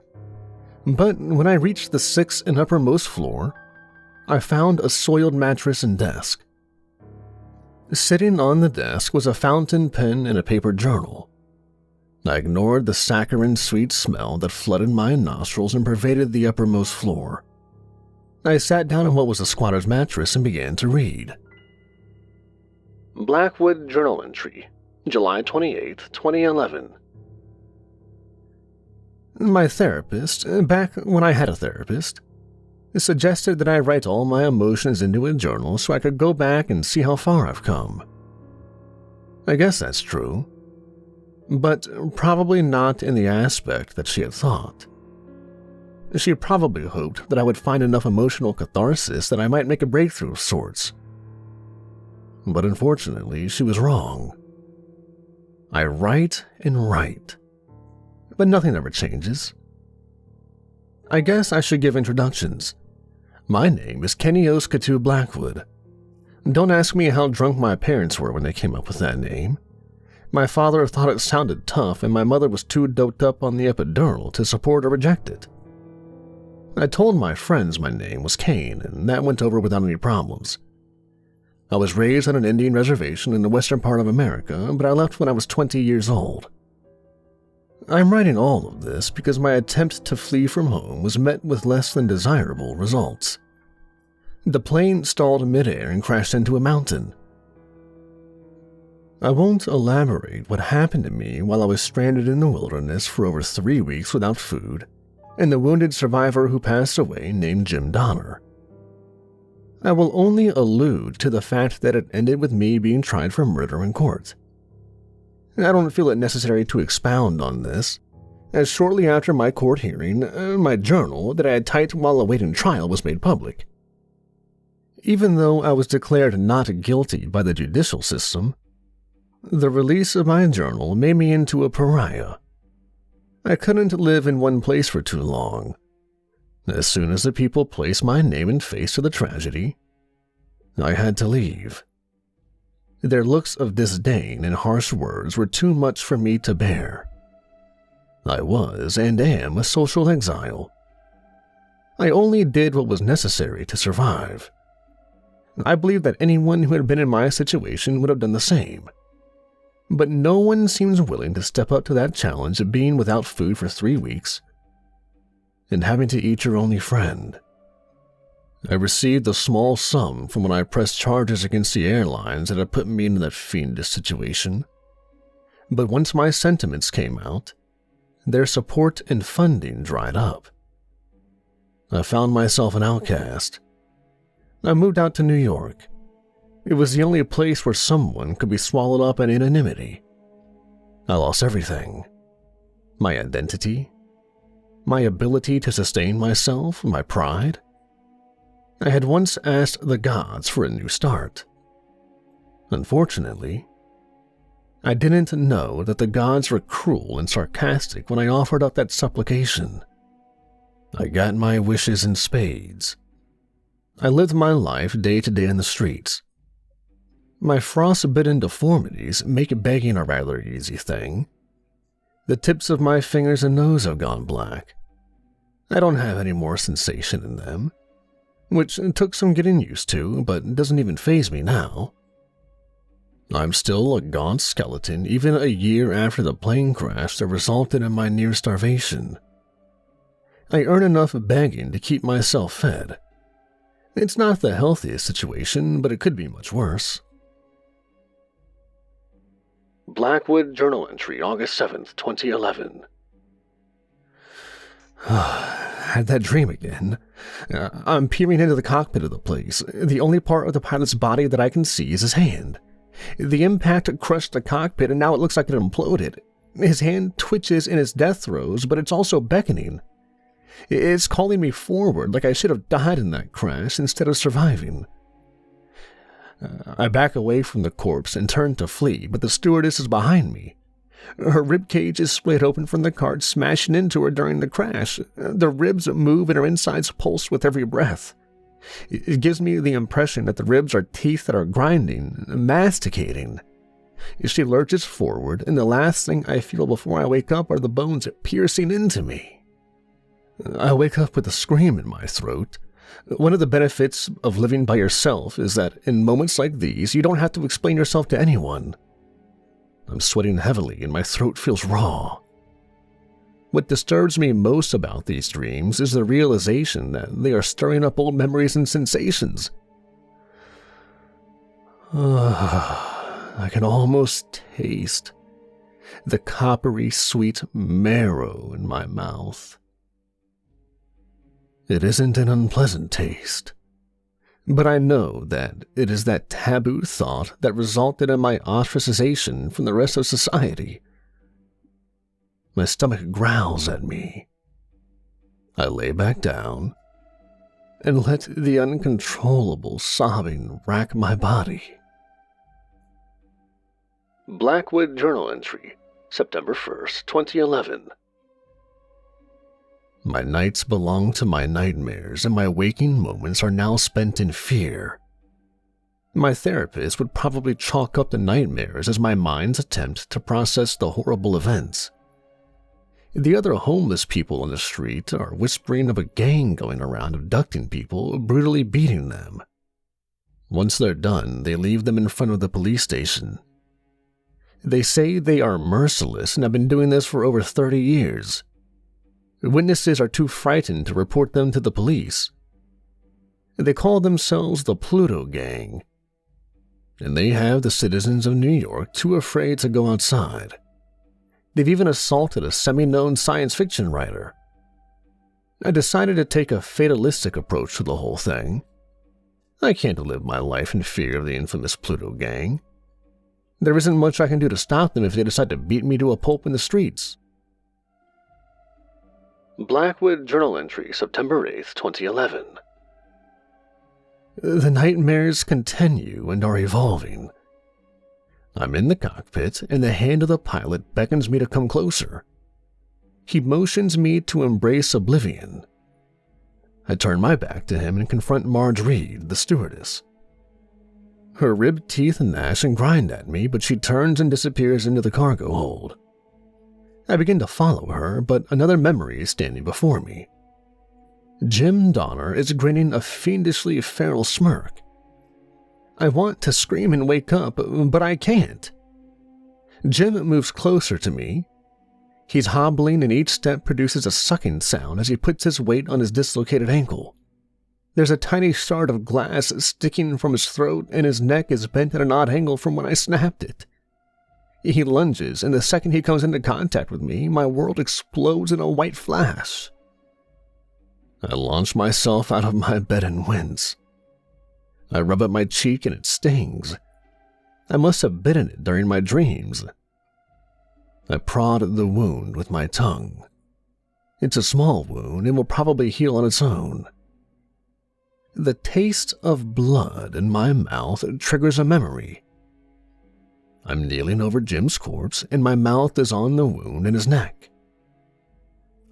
But when I reached the sixth and uppermost floor, I found a soiled mattress and desk. Sitting on the desk was a fountain pen and a paper journal. I ignored the saccharine sweet smell that flooded my nostrils and pervaded the uppermost floor. I sat down on what was a squatter's mattress and began to read. Blackwood Journal Entry, July 28, 2011. My therapist, back when I had a therapist, suggested that I write all my emotions into a journal so I could go back and see how far I've come. I guess that's true, but probably not in the aspect that she had thought. She probably hoped that I would find enough emotional catharsis that I might make a breakthrough of sorts. But unfortunately, she was wrong. I write and write, but nothing ever changes. I guess I should give introductions. My name is Kenios Katu Blackwood. Don't ask me how drunk my parents were when they came up with that name. My father thought it sounded tough, and my mother was too doped up on the epidural to support or reject it. I told my friends my name was Kane, and that went over without any problems. I was raised on an Indian reservation in the western part of America, but I left when I was 20 years old. I'm writing all of this because my attempt to flee from home was met with less than desirable results. The plane stalled midair and crashed into a mountain. I won't elaborate what happened to me while I was stranded in the wilderness for over 3 weeks without food, and the wounded survivor who passed away named Jim Donner. I will only allude to the fact that it ended with me being tried for murder in court. I don't feel it necessary to expound on this, as shortly after my court hearing, my journal that I had typed while awaiting trial was made public. Even though I was declared not guilty by the judicial system, the release of my journal made me into a pariah. I couldn't live in one place for too long. As soon as the people placed my name and face to the tragedy, I had to leave. Their looks of disdain and harsh words were too much for me to bear. I was and am a social exile. I only did what was necessary to survive. I believe that anyone who had been in my situation would have done the same. But no one seems willing to step up to that challenge of being without food for 3 weeks and having to eat your only friend. I received a small sum from when I pressed charges against the airlines that had put me into that fiendish situation. But once my sentiments came out, their support and funding dried up. I found myself an outcast. I moved out to New York. It was the only place where someone could be swallowed up in anonymity. I lost everything. My identity, my ability to sustain myself, my pride. I had once asked the gods for a new start. Unfortunately, I didn't know that the gods were cruel and sarcastic when I offered up that supplication. I got my wishes in spades. I lived my life day to day in the streets. My frostbitten deformities make begging a rather easy thing. The tips of my fingers and nose have gone black. I don't have any more sensation in them, which took some getting used to, but doesn't even faze me now. I'm still a gaunt skeleton even a year after the plane crash that resulted in my near starvation. I earn enough begging to keep myself fed. It's not the healthiest situation, but it could be much worse. Blackwood Journal Entry, August 7th, 2011. Had that dream again. I'm peering into the cockpit of the place. The only part of the pilot's body that I can see is his hand. The impact crushed the cockpit and now it looks like it imploded. His hand twitches in its death throes, but it's also beckoning. It's calling me forward like I should have died in that crash instead of surviving. I back away from the corpse and turn to flee, but the stewardess is behind me. Her ribcage is split open from the cart smashing into her during the crash. The ribs move and her insides pulse with every breath. It gives me the impression that the ribs are teeth that are grinding, masticating. She lurches forward, and the last thing I feel before I wake up are the bones piercing into me. I wake up with a scream in my throat. One of the benefits of living by yourself is that in moments like these, you don't have to explain yourself to anyone. I'm sweating heavily and my throat feels raw. What disturbs me most about these dreams is the realization that they are stirring up old memories and sensations. I can almost taste the coppery sweet marrow in my mouth. It isn't an unpleasant taste, but I know that it is that taboo thought that resulted in my ostracization from the rest of society. My stomach growls at me. I lay back down and let the uncontrollable sobbing rack my body. Blackwood Journal Entry, September 1st, 2011. My nights belong to my nightmares, and my waking moments are now spent in fear. My therapist would probably chalk up the nightmares as my mind's attempt to process the horrible events. The other homeless people on the street are whispering of a gang going around abducting people, brutally beating them. Once they're done, they leave them in front of the police station. They say they are merciless and have been doing this for over 30 years. Witnesses are too frightened to report them to the police. They call themselves the Pluto Gang, and they have the citizens of New York too afraid to go outside. They've even assaulted a semi-known science fiction writer. I decided to take a fatalistic approach to the whole thing. I can't live my life in fear of the infamous Pluto Gang. There isn't much I can do to stop them if they decide to beat me to a pulp in the streets. Blackwood Journal Entry, September 8th, 2011. The nightmares continue and are evolving. I'm in the cockpit, and the hand of the pilot beckons me to come closer. He motions me to embrace oblivion. I turn my back to him and confront Marge Reed, the stewardess. Her ribbed teeth gnash and grind at me, but she turns and disappears into the cargo hold. I begin to follow her, but another memory is standing before me. Jim Donner is grinning a fiendishly feral smirk. I want to scream and wake up, but I can't. Jim moves closer to me. He's hobbling, and each step produces a sucking sound as he puts his weight on his dislocated ankle. There's a tiny shard of glass sticking from his throat, and his neck is bent at an odd angle from when I snapped it. He lunges, and the second he comes into contact with me, my world explodes in a white flash. I launch myself out of my bed and wince. I rub at my cheek and it stings. I must have bitten it during my dreams. I prod the wound with my tongue. It's a small wound and will probably heal on its own. The taste of blood in my mouth triggers a memory. I'm kneeling over Jim's corpse and my mouth is on the wound in his neck.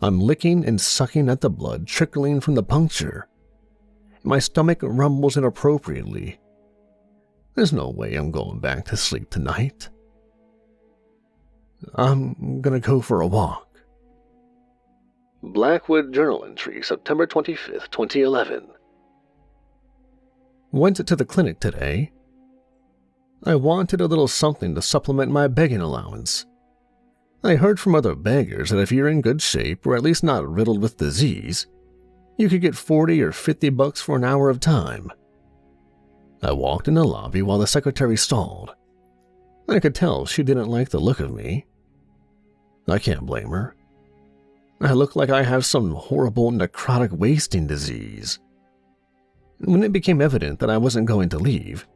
I'm licking and sucking at the blood trickling from the puncture. My stomach rumbles inappropriately. There's no way I'm going back to sleep tonight. I'm gonna go for a walk. Blackwood Journal Entry, September 25th, 2011. Went to the clinic today. I wanted a little something to supplement my begging allowance. I heard from other beggars that if you're in good shape or at least not riddled with disease, you could get $40 or $50 for an hour of time. I walked in the lobby while the secretary stalled. I could tell she didn't like the look of me. I can't blame her. I look like I have some horrible necrotic wasting disease. When it became evident that I wasn't going to leave,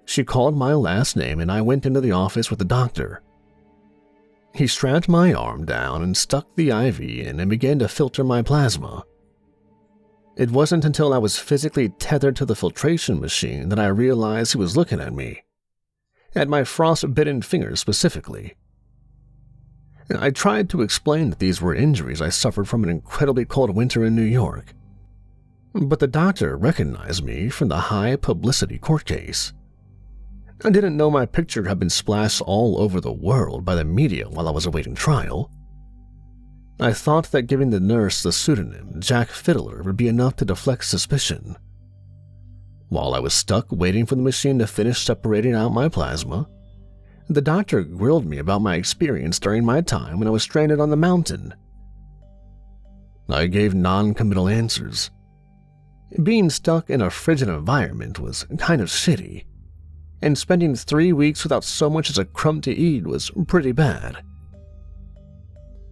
she called my last name and I went into the office with the doctor. He strapped my arm down and stuck the IV in and began to filter my plasma. It wasn't until I was physically tethered to the filtration machine that I realized he was looking at me, at my frost-bitten fingers specifically. I tried to explain that these were injuries I suffered from an incredibly cold winter in New York, but the doctor recognized me from the high-publicity court case. I didn't know my picture had been splashed all over the world by the media while I was awaiting trial. I thought that giving the nurse the pseudonym Jack Fiddler would be enough to deflect suspicion. While I was stuck waiting for the machine to finish separating out my plasma, the doctor grilled me about my experience during my time when I was stranded on the mountain. I gave non-committal answers. Being stuck in a frigid environment was kind of shitty, and spending 3 weeks without so much as a crumb to eat was pretty bad.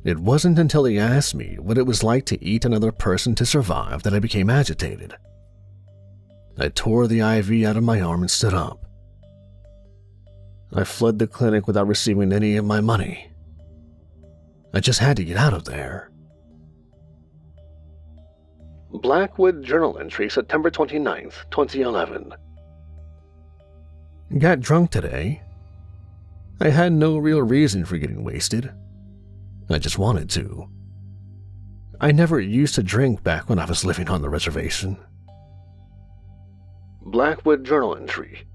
It wasn't until he asked me what it was like to eat another person to survive that I became agitated. I tore the IV out of my arm and stood up. I fled the clinic without receiving any of my money. I just had to get out of there. Blackwood Journal Entry, September 29th, 2011. Got drunk today. I had no real reason for getting wasted. I just wanted to. I never used to drink back when I was living on the reservation. Blackwood Journal Entry.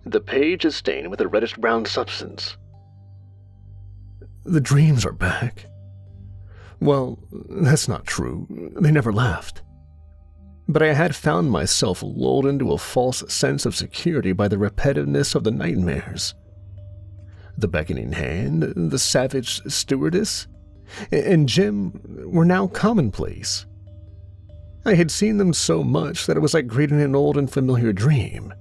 The page is stained with a reddish-brown substance. The dreams are back. Well, that's not true. They never left. But I had found myself lulled into a false sense of security by the repetitiveness of the nightmares. The beckoning hand, the savage stewardess, and Jim were now commonplace. I had seen them so much that it was like greeting an old and familiar dream.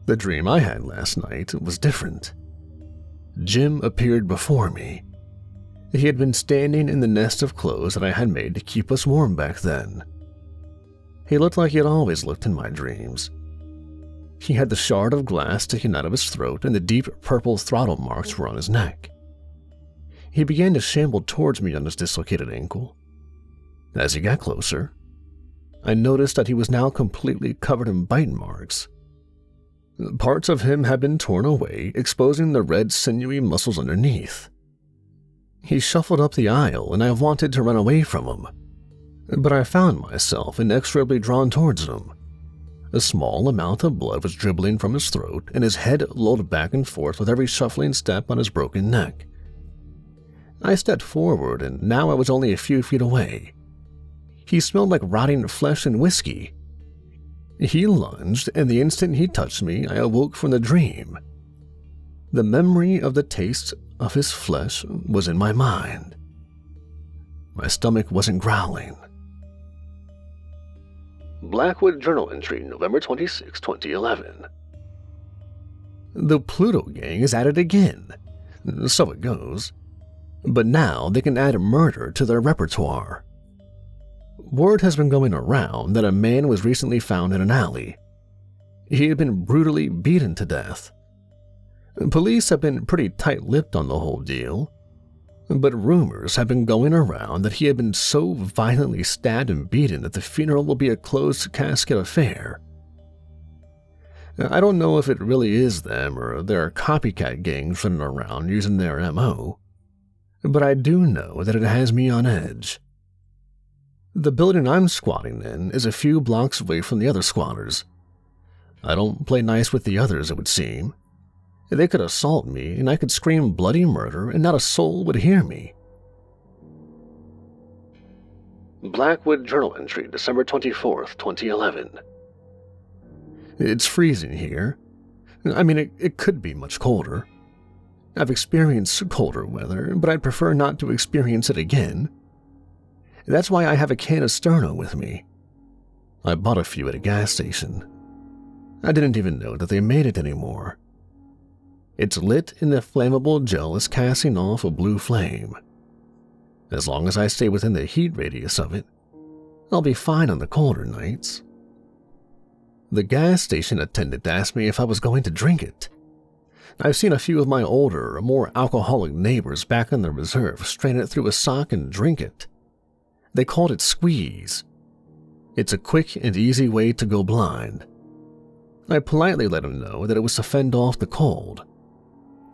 The dream I had last night was different. Jim appeared before me. He had been standing in the nest of clothes that I had made to keep us warm back then. He looked like he had always looked in my dreams. He had the shard of glass sticking out of his throat, and the deep purple throttle marks were on his neck. He began to shamble towards me on his dislocated ankle. As he got closer, I noticed that he was now completely covered in bite marks. Parts of him had been torn away, exposing the red, sinewy muscles underneath. He shuffled up the aisle, and I wanted to run away from him, but I found myself inexorably drawn towards him. A small amount of blood was dribbling from his throat, and his head lolled back and forth with every shuffling step on his broken neck. I stepped forward, and now I was only a few feet away. He smelled like rotting flesh and whiskey. He lunged, and the instant he touched me, I awoke from the dream. The memory of the taste of his flesh was in my mind. My stomach wasn't growling. Blackwood Journal Entry, November 26, 2011. The Pluto gang is at it again. So it goes. But now they can add murder to their repertoire. Word has been going around that a man was recently found in an alley. He had been brutally beaten to death. Police have been pretty tight-lipped on the whole deal, but rumors have been going around that he had been so violently stabbed and beaten that the funeral will be a closed-casket affair. I don't know if it really is them or there are copycat gangs running around using their MO, but I do know that it has me on edge. The building I'm squatting in is a few blocks away from the other squatters. I don't play nice with the others, it would seem. They could assault me, and I could scream bloody murder, and not a soul would hear me. Blackwood Journal Entry, December 24th, 2011. It's freezing here. I mean, it could be much colder. I've experienced colder weather, but I'd prefer not to experience it again. That's why I have a can of Sterno with me. I bought a few at a gas station. I didn't even know that they made it anymore. It's lit and the flammable gel is casting off a blue flame. As long as I stay within the heat radius of it, I'll be fine on the colder nights. The gas station attendant asked me if I was going to drink it. I've seen a few of my older, more alcoholic neighbors back on the reserve strain it through a sock and drink it. They called it squeeze. It's a quick and easy way to go blind. I politely let him know that it was to fend off the cold.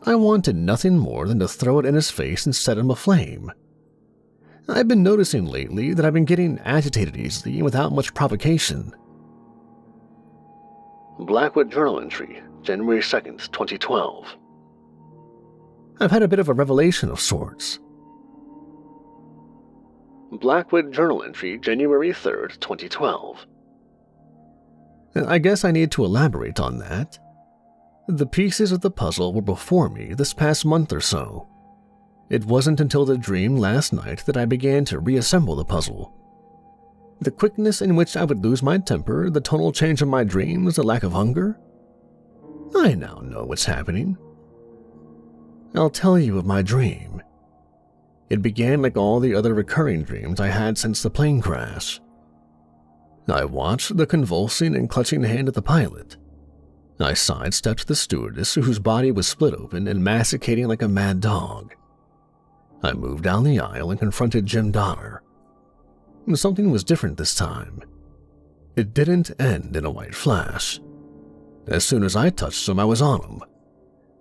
I wanted nothing more than to throw it in his face and set him aflame. I've been noticing lately that I've been getting agitated easily and without much provocation. Blackwood Journal Entry, January 2nd, 2012. I've had a bit of a revelation of sorts. Blackwood Journal Entry, January 3rd, 2012. I guess I need to elaborate on that. The pieces of the puzzle were before me this past month or so. It wasn't until the dream last night that I began to reassemble the puzzle. The quickness in which I would lose my temper, the tonal change of my dreams, the lack of hunger. I now know what's happening. I'll tell you of my dream. It began like all the other recurring dreams I had since the plane crash. I watched the convulsing and clutching hand of the pilot. I sidestepped the stewardess whose body was split open and masticating like a mad dog. I moved down the aisle and confronted Jim Donner. Something was different this time. It didn't end in a white flash. As soon as I touched him, I was on him.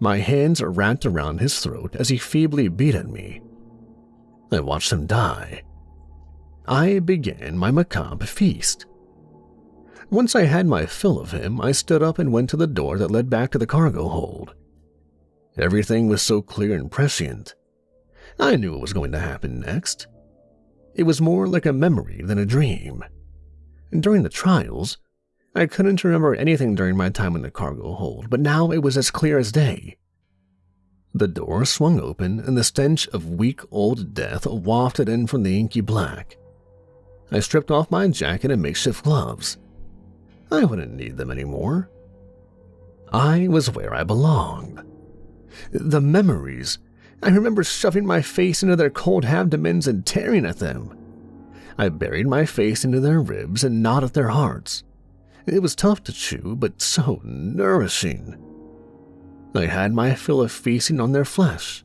My hands wrapped around his throat as he feebly beat at me. I watched him die. I began my macabre feast. Once I had my fill of him, I stood up and went to the door that led back to the cargo hold. Everything was so clear and prescient. I knew what was going to happen next. It was more like a memory than a dream. During the trials, I couldn't remember anything during my time in the cargo hold, but now it was as clear as day. The door swung open and the stench of week-old death wafted in from the inky black. I stripped off my jacket and makeshift gloves. I wouldn't need them anymore. I was where I belonged. The memories. I remember shoving my face into their cold abdomens and tearing at them. I buried my face into their ribs and gnawed at their hearts. It was tough to chew, but so nourishing. I had my fill of feasting on their flesh.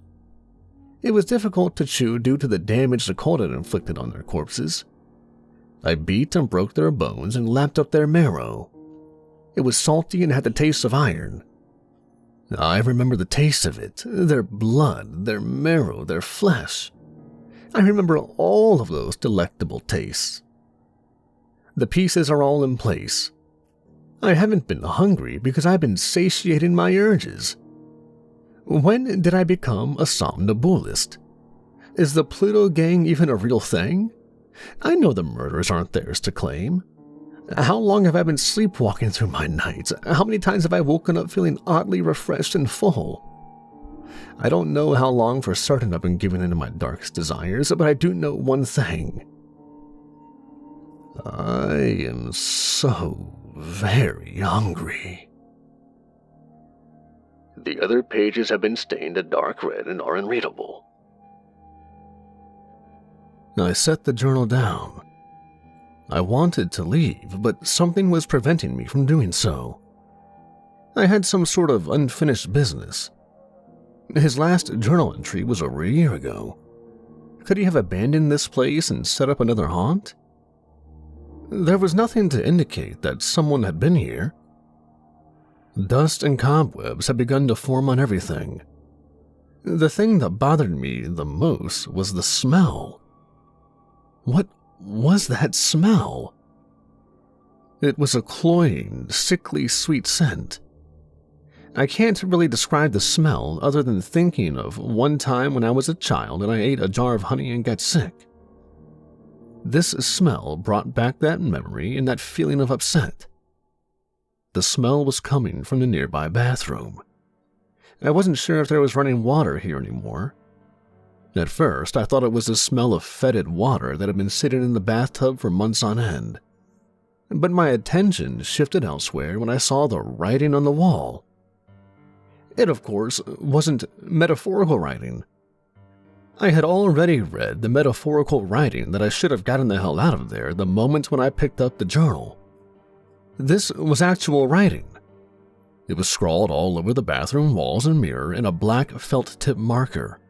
It was difficult to chew due to the damage the cold had inflicted on their corpses. I beat and broke their bones and lapped up their marrow. It was salty and had the taste of iron. I remember the taste of it, their blood, their marrow, their flesh. I remember all of those delectable tastes. The pieces are all in place. I haven't been hungry because I've been satiating my urges. When did I become a somnambulist? Is the Pluto gang even a real thing? I know the murders aren't theirs to claim. How long have I been sleepwalking through my nights? How many times have I woken up feeling oddly refreshed and full? I don't know how long for certain I've been giving in to my darkest desires, but I do know one thing. I am so very hungry. The other pages have been stained a dark red and are unreadable. I set the journal down. I wanted to leave, but something was preventing me from doing so. I had some sort of unfinished business. His last journal entry was over a year ago. Could he have abandoned this place and set up another haunt? There was nothing to indicate that someone had been here. Dust and cobwebs had begun to form on everything. The thing that bothered me the most was the smell. What was that smell? It was a cloying, sickly sweet scent. I can't really describe the smell other than thinking of one time when I was a child and I ate a jar of honey and got sick. This smell brought back that memory and that feeling of upset. The smell was coming from the nearby bathroom. I wasn't sure if there was running water here anymore. At first, I thought it was the smell of fetid water that had been sitting in the bathtub for months on end. But my attention shifted elsewhere when I saw the writing on the wall. It, of course, wasn't metaphorical writing. I had already read the metaphorical writing that I should have gotten the hell out of there the moment when I picked up the journal. This was actual writing. It was scrawled all over the bathroom walls and mirror in a black felt-tip marker.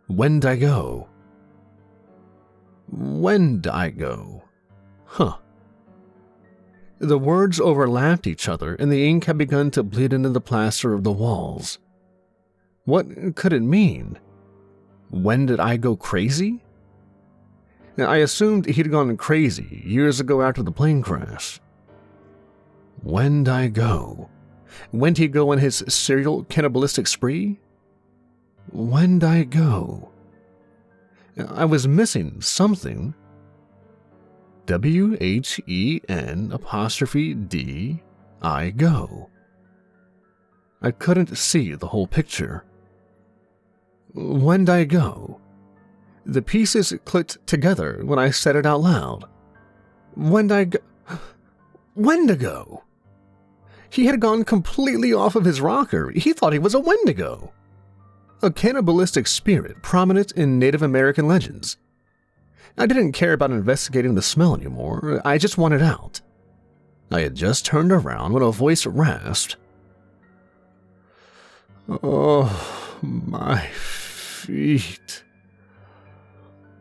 When'd I go? When'd I go? Huh. The words overlapped each other and the ink had begun to bleed into the plaster of the walls. What could it mean? When did I go crazy? I assumed he'd gone crazy years ago after the plane crash. When'd I go? When'd he go on his serial cannibalistic spree? When'd I go? I was missing something. WHEN''D, I go. I couldn't see the whole picture. When'd I go? The pieces clicked together when I said it out loud. When'd I go? Wendigo! He had gone completely off of his rocker. He thought he was a Wendigo. A cannibalistic spirit prominent in Native American legends. I didn't care about investigating the smell anymore. I just wanted out. I had just turned around when a voice rasped. Oh, my feet.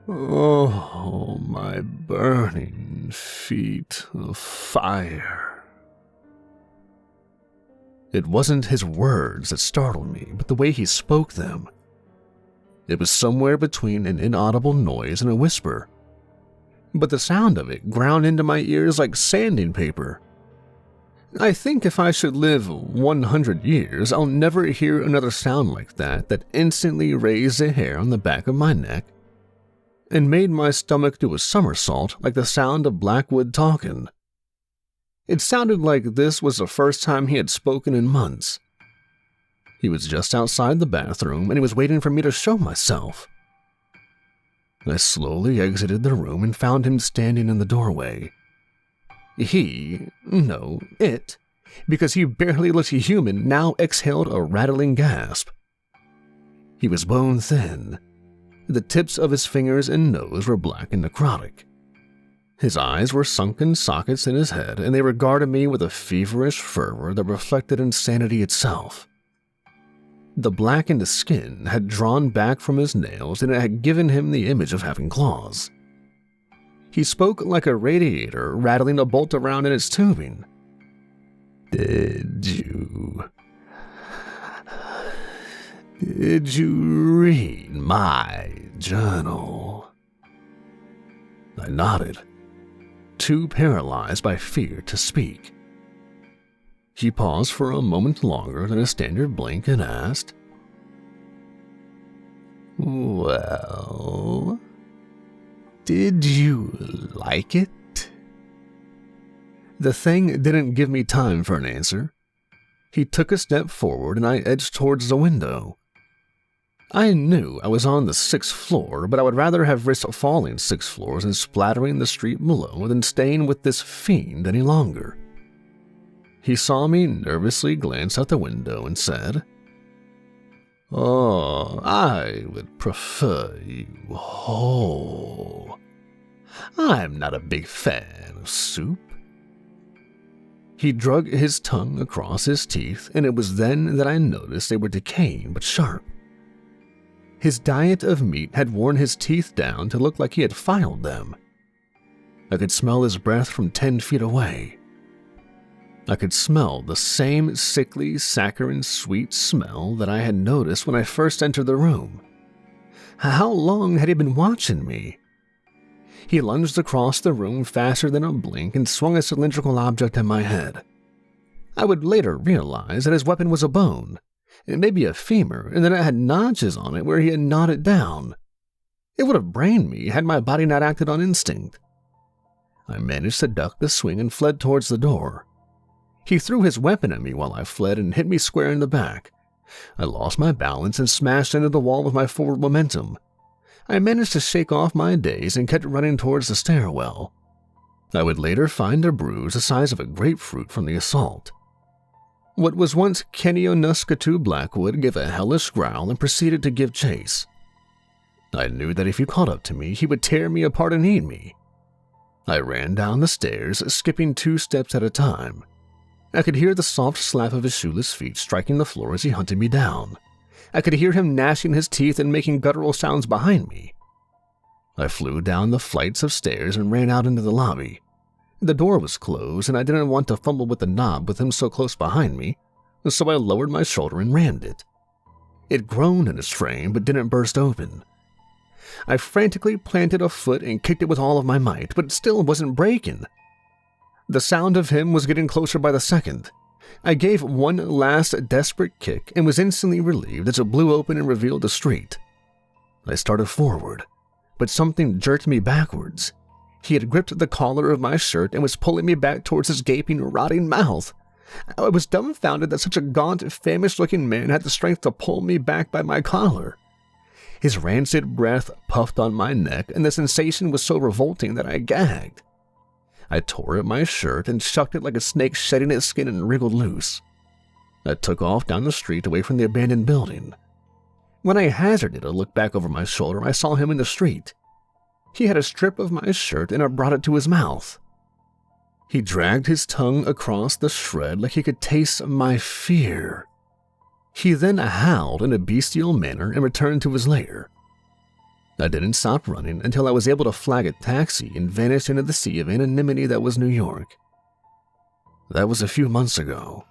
Oh, my burning feet of fire. It wasn't his words that startled me, but the way he spoke them. It was somewhere between an inaudible noise and a whisper, but the sound of it ground into my ears like sanding paper. I think if I should live 100 years, I'll never hear another sound like that instantly raised the hair on the back of my neck and made my stomach do a somersault like the sound of Blackwood talking. It sounded like this was the first time he had spoken in months. He was just outside the bathroom and he was waiting for me to show myself. I slowly exited the room and found him standing in the doorway. It, because he barely looked human, now exhaled a rattling gasp. He was bone thin. The tips of his fingers and nose were black and necrotic. His eyes were sunken sockets in his head, and they regarded me with a feverish fervor that reflected insanity itself. The blackened skin had drawn back from his nails, and it had given him the image of having claws. He spoke like a radiator rattling a bolt around in its tubing. Did you read my journal? I nodded, too paralyzed by fear to speak. He paused for a moment longer than a standard blink and asked, "Well, did you like it?" The thing didn't give me time for an answer. He took a step forward and I edged towards the window. I knew I was on the 6th floor, but I would rather have risked falling 6 floors and splattering the street below than staying with this fiend any longer. He saw me nervously glance out the window and said, "Oh, I would prefer you whole. I'm not a big fan of soup." He drug his tongue across his teeth, and it was then that I noticed they were decaying but sharp. His diet of meat had worn his teeth down to look like he had filed them. I could smell his breath from 10 feet away. I could smell the same sickly, saccharine, sweet smell that I had noticed when I first entered the room. How long had he been watching me? He lunged across the room faster than a blink and swung a cylindrical object at my head. I would later realize that his weapon was a bone, maybe a femur, and that it had notches on it where he had gnawed it down. It would have brained me had my body not acted on instinct. I managed to duck the swing and fled towards the door. He threw his weapon at me while I fled and hit me square in the back. I lost my balance and smashed into the wall with my forward momentum. I managed to shake off my daze and kept running towards the stairwell. I would later find a bruise the size of a grapefruit from the assault. What was once Kenionuskatu Blackwood gave a hellish growl and proceeded to give chase. I knew that if he caught up to me, he would tear me apart and eat me. I ran down the stairs, skipping 2 steps at a time. I could hear the soft slap of his shoeless feet striking the floor as he hunted me down. I could hear him gnashing his teeth and making guttural sounds behind me. I flew down the flights of stairs and ran out into the lobby. The door was closed, and I didn't want to fumble with the knob with him so close behind me, so I lowered my shoulder and rammed it. It groaned in its frame, but didn't burst open. I frantically planted a foot and kicked it with all of my might, but it still wasn't breaking. The sound of him was getting closer by the second. I gave one last desperate kick and was instantly relieved as it blew open and revealed the street. I started forward. but something jerked me backwards. He had gripped the collar of my shirt and was pulling me back towards his gaping, rotting mouth. I was dumbfounded that such a gaunt, famished-looking man had the strength to pull me back by my collar. His rancid breath puffed on my neck, and the sensation was so revolting that I gagged. I tore at my shirt and shucked it like a snake shedding its skin and wriggled loose. I took off down the street away from the abandoned building. When I hazarded a look back over my shoulder, I saw him in the street. He had a strip of my shirt and had brought it to his mouth. He dragged his tongue across the shred like he could taste my fear. He then howled in a bestial manner and returned to his lair. I didn't stop running until I was able to flag a taxi and vanish into the sea of anonymity that was New York. That was a few months ago.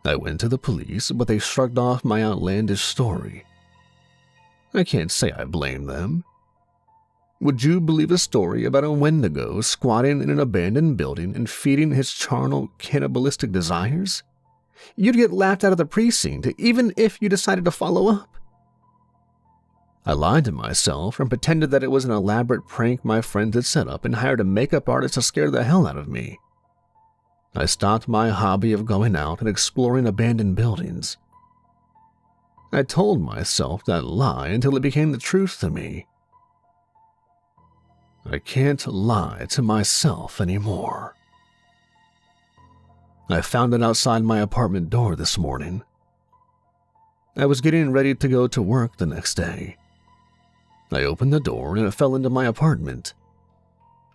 I went to the police, but they shrugged off my outlandish story. I can't say I blame them. Would you believe a story about a Wendigo squatting in an abandoned building and feeding his charnel cannibalistic desires? You'd get laughed out of the precinct, even if you decided to follow up. I lied to myself and pretended that it was an elaborate prank my friends had set up and hired a makeup artist to scare the hell out of me. I stopped my hobby of going out and exploring abandoned buildings. I told myself that lie until it became the truth to me. I can't lie to myself anymore. I found it outside my apartment door this morning. I was getting ready to go to work the next day. I opened the door and it fell into my apartment.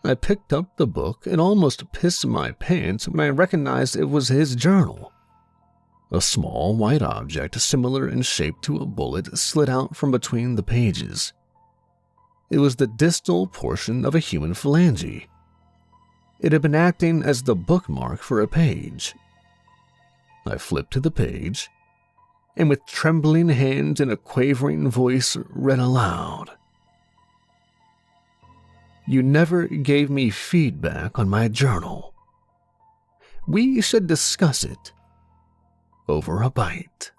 I picked up the book and almost pissed my pants when I recognized it was his journal. A small white object similar in shape to a bullet slid out from between the pages. It was the distal portion of a human phalange. It had been acting as the bookmark for a page. I flipped to the page, and with trembling hands and a quavering voice read aloud. You never gave me feedback on my journal. We should discuss it over a bite.